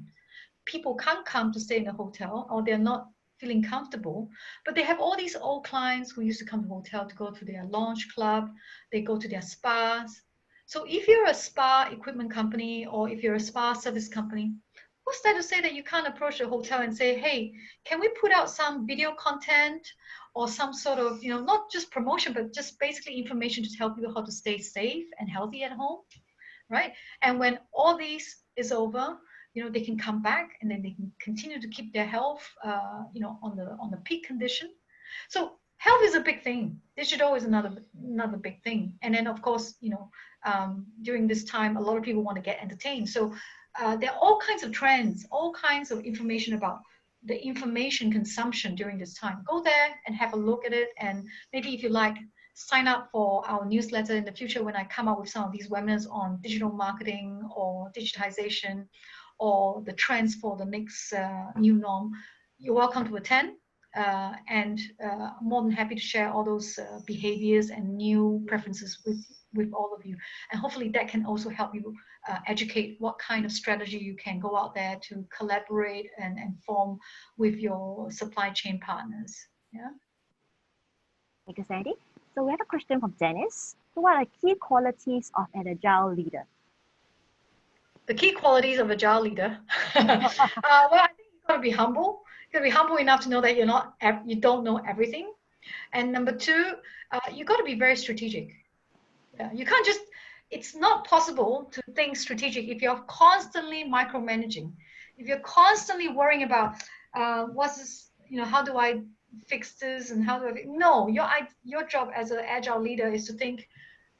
People can't come to stay in a hotel, or they're not feeling comfortable, but they have all these old clients who used to come to the hotel to go to their lounge club, they go to their spas. So if you're a spa equipment company, or if you're a spa service company, what's that to say that you can't approach a hotel and say, hey, can we put out some video content or some sort of, not just promotion, but just basically information to help you how to stay safe and healthy at home, right? And when all these is over, they can come back, and then they can continue to keep their health, on the peak condition. So health is a big thing. Digital is another big thing. And then, of course, during this time, a lot of people want to get entertained. So there are all kinds of trends, all kinds of information about the information consumption during this time. Go there and have a look at it. And maybe if you like, sign up for our newsletter in the future when I come up with some of these webinars on digital marketing or digitization or the trends for the next new norm. You're welcome to attend. and more than happy to share all those behaviors and new preferences with all of you. And hopefully that can also help you educate what kind of strategy you can go out there to collaborate and form with your supply chain partners. Yeah. Thank you, Sandy. So we have a question from Dennis. So what are the key qualities of an agile leader? The key qualities of agile leader. Well, I think you've got to be humble. You've got to be humble enough to know that you don't know everything. And number two, you've got to be very strategic. Yeah, you can't just, it's not possible to think strategic if you're constantly micromanaging. If you're constantly worrying about what's this, how do I fix this and how do I, no, your job as an agile leader is to think,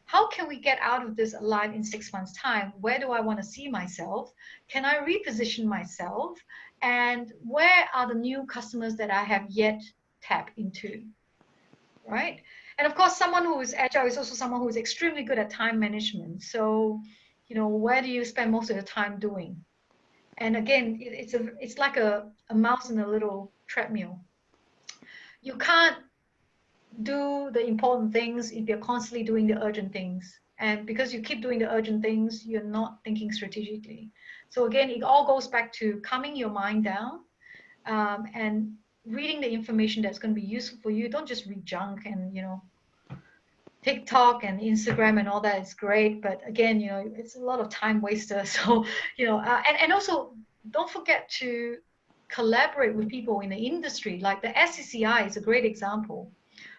how can we get out of this alive in 6 months' time? Where do I want to see myself? Can I reposition myself? And where are the new customers that I have yet tapped into, right? And of course, someone who is agile is also someone who is extremely good at time management. So, where do you spend most of your time doing? And again, it's like a mouse in a little treadmill. You can't do the important things if you're constantly doing the urgent things. And because you keep doing the urgent things, you're not thinking strategically. So again, it all goes back to calming your mind down and reading the information that's going to be useful for you. Don't just read junk and, TikTok and Instagram and all that is great. But again, it's a lot of time waster. So, and also don't forget to collaborate with people in the industry. Like the SCCI is a great example.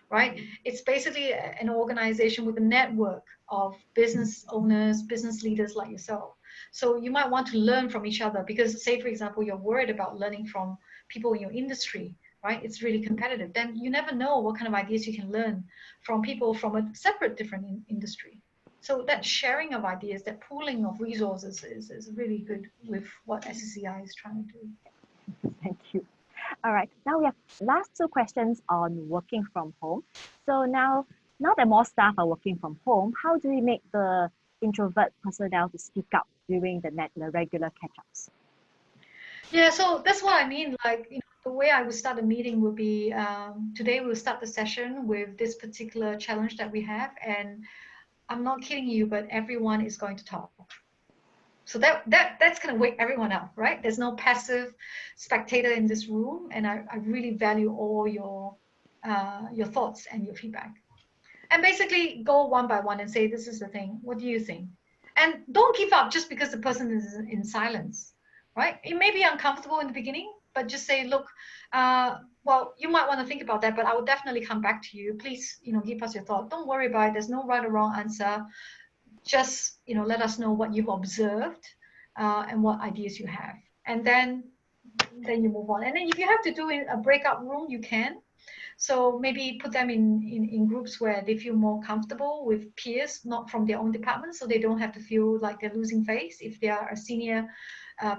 Right? It's basically an organization with a network of business owners, business leaders like yourself. So you might want to learn from each other because, say, for example, you're worried about learning from people in your industry, right? It's really competitive. Then you never know what kind of ideas you can learn from people from a separate, different industry. So that sharing of ideas, that pooling of resources is really good with what SCCI is trying to do. Thank you. All right, now we have last two questions on working from home. So now that more staff are working from home, how do we make the introvert personnel to speak up during the regular catch-ups? Yeah, so that's what I mean. Like, the way I would start a meeting would be, today we'll start the session with this particular challenge that we have. And I'm not kidding you, but everyone is going to talk. So that's going to wake everyone up, right? There's no passive spectator in this room, and I really value all your thoughts and your feedback. And basically go one by one and say, this is the thing. What do you think? And don't give up just because the person is in silence, right? It may be uncomfortable in the beginning, but just say, look, well, you might want to think about that, but I will definitely come back to you. Please, give us your thought. Don't worry about it. There's no right or wrong answer. Just let us know what you've observed and what ideas you have, and then you move on. And then if you have to do a breakout room, you can. So maybe put them in groups where they feel more comfortable with peers, not from their own department, so they don't have to feel like they're losing face if they are a senior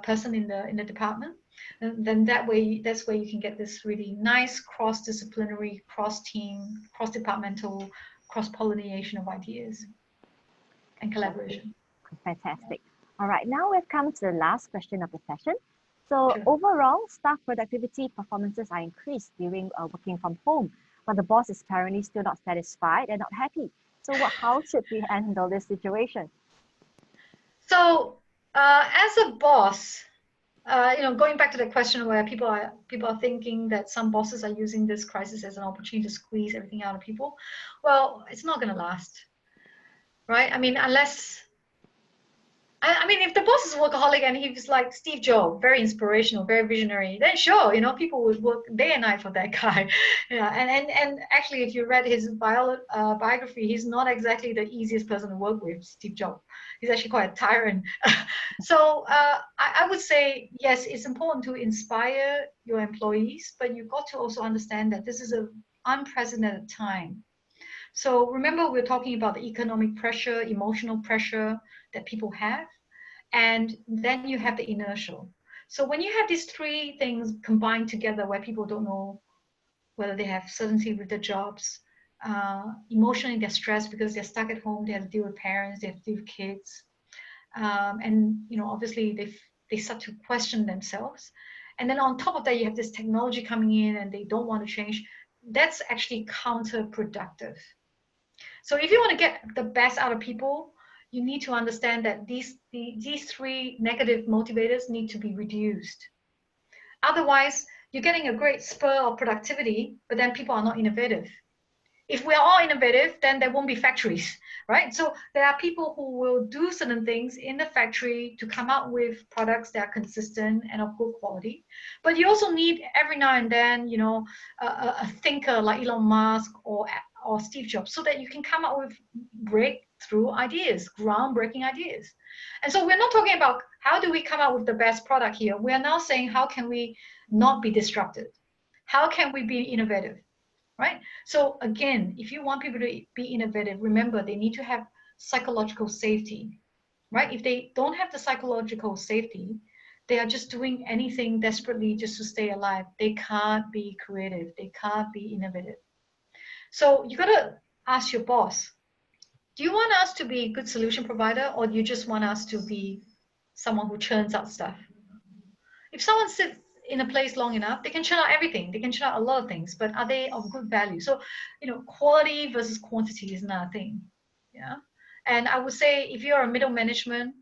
person in the department. And then that's where you can get this really nice cross-disciplinary, cross-team, cross-departmental, cross-pollination of ideas and collaboration. Fantastic. All right, now we've come to the last question of the session. So Sure. Overall, staff productivity performances are increased during working from home, but the boss is apparently still not satisfied and not happy. So how should we handle this situation? So as a boss, going back to the question where people are thinking that some bosses are using this crisis as an opportunity to squeeze everything out of people. Well, it's not going to last. Right? I mean, if the boss is a workaholic and he's like Steve Jobs, very inspirational, very visionary, then sure, people would work day and night for that guy. Yeah, and actually, if you read his biography, he's not exactly the easiest person to work with, Steve Jobs. He's actually quite a tyrant. So I would say, yes, it's important to inspire your employees, but you've got to also understand that this is an unprecedented time. So remember, we're talking about the economic pressure, emotional pressure that people have, and then you have the inertial. So when you have these three things combined together where people don't know whether they have certainty with their jobs, emotionally they're stressed because they're stuck at home, they have to deal with parents, they have to deal with kids, and obviously they start to question themselves. and then on top of that, you have this technology coming in and they don't want to change. That's actually counterproductive. So if you want to get the best out of people, you need to understand that these three negative motivators need to be reduced. Otherwise, you're getting a great spur of productivity, but then people are not innovative. If we're all innovative, then there won't be factories, right? So there are people who will do certain things in the factory to come out with products that are consistent and of good quality. But you also need every now and then, a thinker like Elon Musk or Steve Jobs, so that you can come up with breakthrough ideas, groundbreaking ideas. And so we're not talking about how do we come up with the best product here. We are now saying, how can we not be disrupted? How can we be innovative? Right? So again, if you want people to be innovative, remember they need to have psychological safety, right? If they don't have the psychological safety, they are just doing anything desperately just to stay alive. They can't be creative. They can't be innovative. So you got to ask your boss, do you want us to be a good solution provider, or do you just want us to be someone who churns out stuff? If someone sits in a place long enough, they can churn out everything. They can churn out a lot of things, but are they of good value? So, quality versus quantity is another thing. Yeah. And I would say if you're a middle management,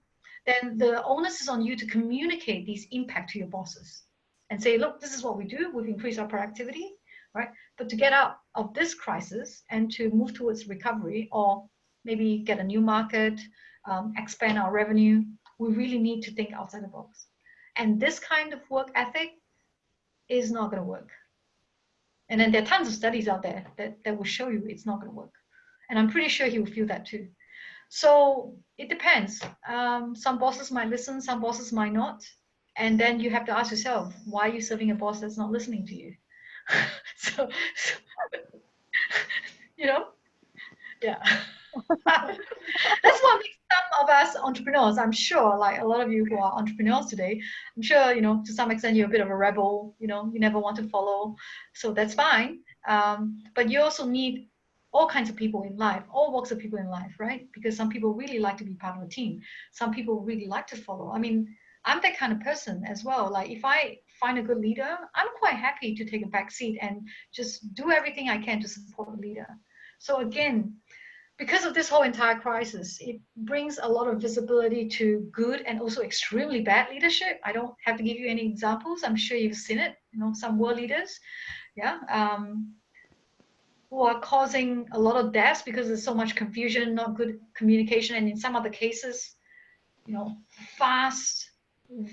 then the onus is on you to communicate these impact to your bosses and say, look, this is what we do. We've increased our productivity, right? But to get out of this crisis and to move towards recovery, or maybe get a new market, expand our revenue, we really need to think outside the box. And this kind of work ethic is not going to work. And then there are tons of studies out there that will show you it's not going to work. And I'm pretty sure he will feel that too. So it depends. Some bosses might listen, some bosses might not. And then you have to ask yourself, why are you serving a boss that's not listening to you? so yeah. That's what makes some of us entrepreneurs. I'm sure, like a lot of you who are entrepreneurs today, I'm sure, to some extent you're a bit of a rebel, you never want to follow. So that's fine. But you also need all kinds of people in life, all walks of people in life, right? Because some people really like to be part of a team. Some people really like to follow. I mean, I'm that kind of person as well. Like if I find a good leader, I'm quite happy to take a back seat and just do everything I can to support the leader. So again, because of this whole entire crisis, it brings a lot of visibility to good and also extremely bad leadership. I don't have to give you any examples. I'm sure you've seen it. Some world leaders, who are causing a lot of deaths because there's so much confusion, not good communication, and in some other cases, fast,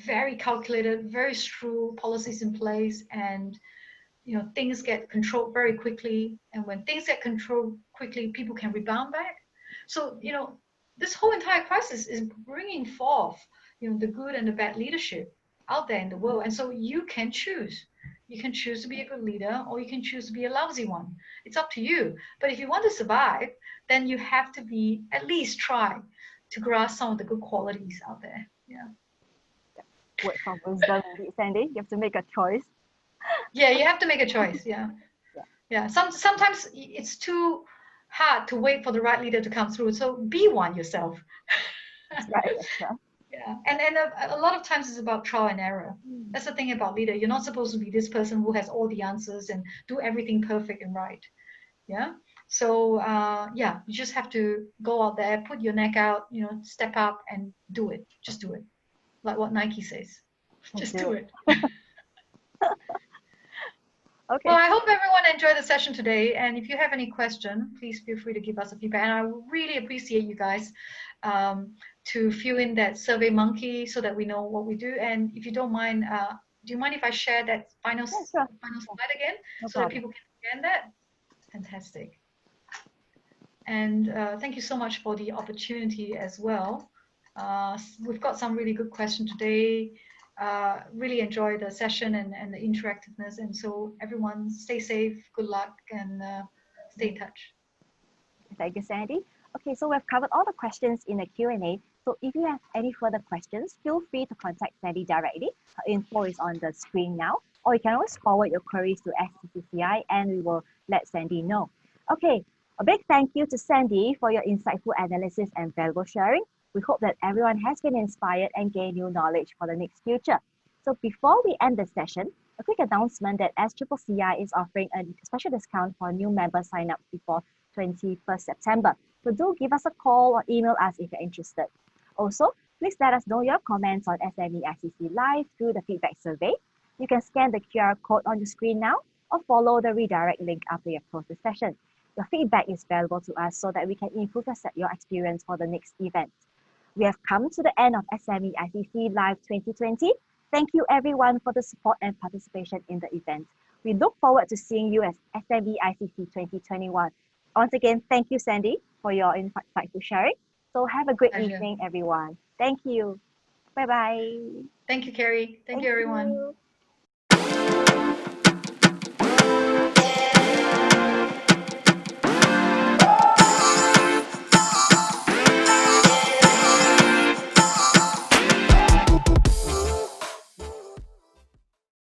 very calculated, very true policies in place, and things get controlled very quickly. And when things get controlled quickly, people can rebound back. So, this whole entire crisis is bringing forth, the good and the bad leadership out there in the world. And so you can choose. You can choose to be a good leader, or you can choose to be a lousy one. It's up to you. But if you want to survive, then you have to at least try to grasp some of the good qualities out there. Yeah. Word from wisdom, indeed, Sandy. You have to make a choice. Yeah, you have to make a choice. Yeah. Sometimes it's too hard to wait for the right leader to come through. So be one yourself. That's right. Yeah, and a lot of times it's about trial and error. That's the thing about leader. You're not supposed to be this person who has all the answers and do everything perfect and right. Yeah. So you just have to go out there, put your neck out, step up and do it. Just do it. Like what Nike says. Just do it. Okay. Well, I hope everyone enjoyed the session today. And if you have any question, please feel free to give us a feedback. And I really appreciate you guys to fill in that Survey Monkey so that we know what we do. And if you don't mind, do you mind if I share that final slide again, so that people can scan that? Fantastic. And thank you so much for the opportunity as well. We've got some really good questions today. Really enjoy the session and the interactiveness. And so everyone stay safe, good luck, and stay in touch. Thank you, Sandy. Okay, so we've covered all the questions in the Q&A. So if you have any further questions, feel free to contact Sandy directly. Her info is on the screen now, or you can always forward your queries to SCCCI and we will let Sandy know. Okay, a big thank you to Sandy for your insightful analysis and valuable sharing. We hope that everyone has been inspired and gained new knowledge for the next future. So before we end the session, a quick announcement that SCCI is offering a special discount for new members sign up before 21st September. So do give us a call or email us if you're interested. Also, please let us know your comments on SMEICC Live through the feedback survey. You can scan the QR code on the screen now or follow the redirect link after you close the session. Your feedback is valuable to us so that we can improve your experience for the next event. We have come to the end of SMEICC Live 2020. Thank you everyone for the support and participation in the event. We look forward to seeing you at SMEICC 2021. Once again, thank you, Sandy, for your insightful sharing. So have a great evening, everyone. Thank you. Bye-bye. Thank you, Carrie. Thank you, everyone.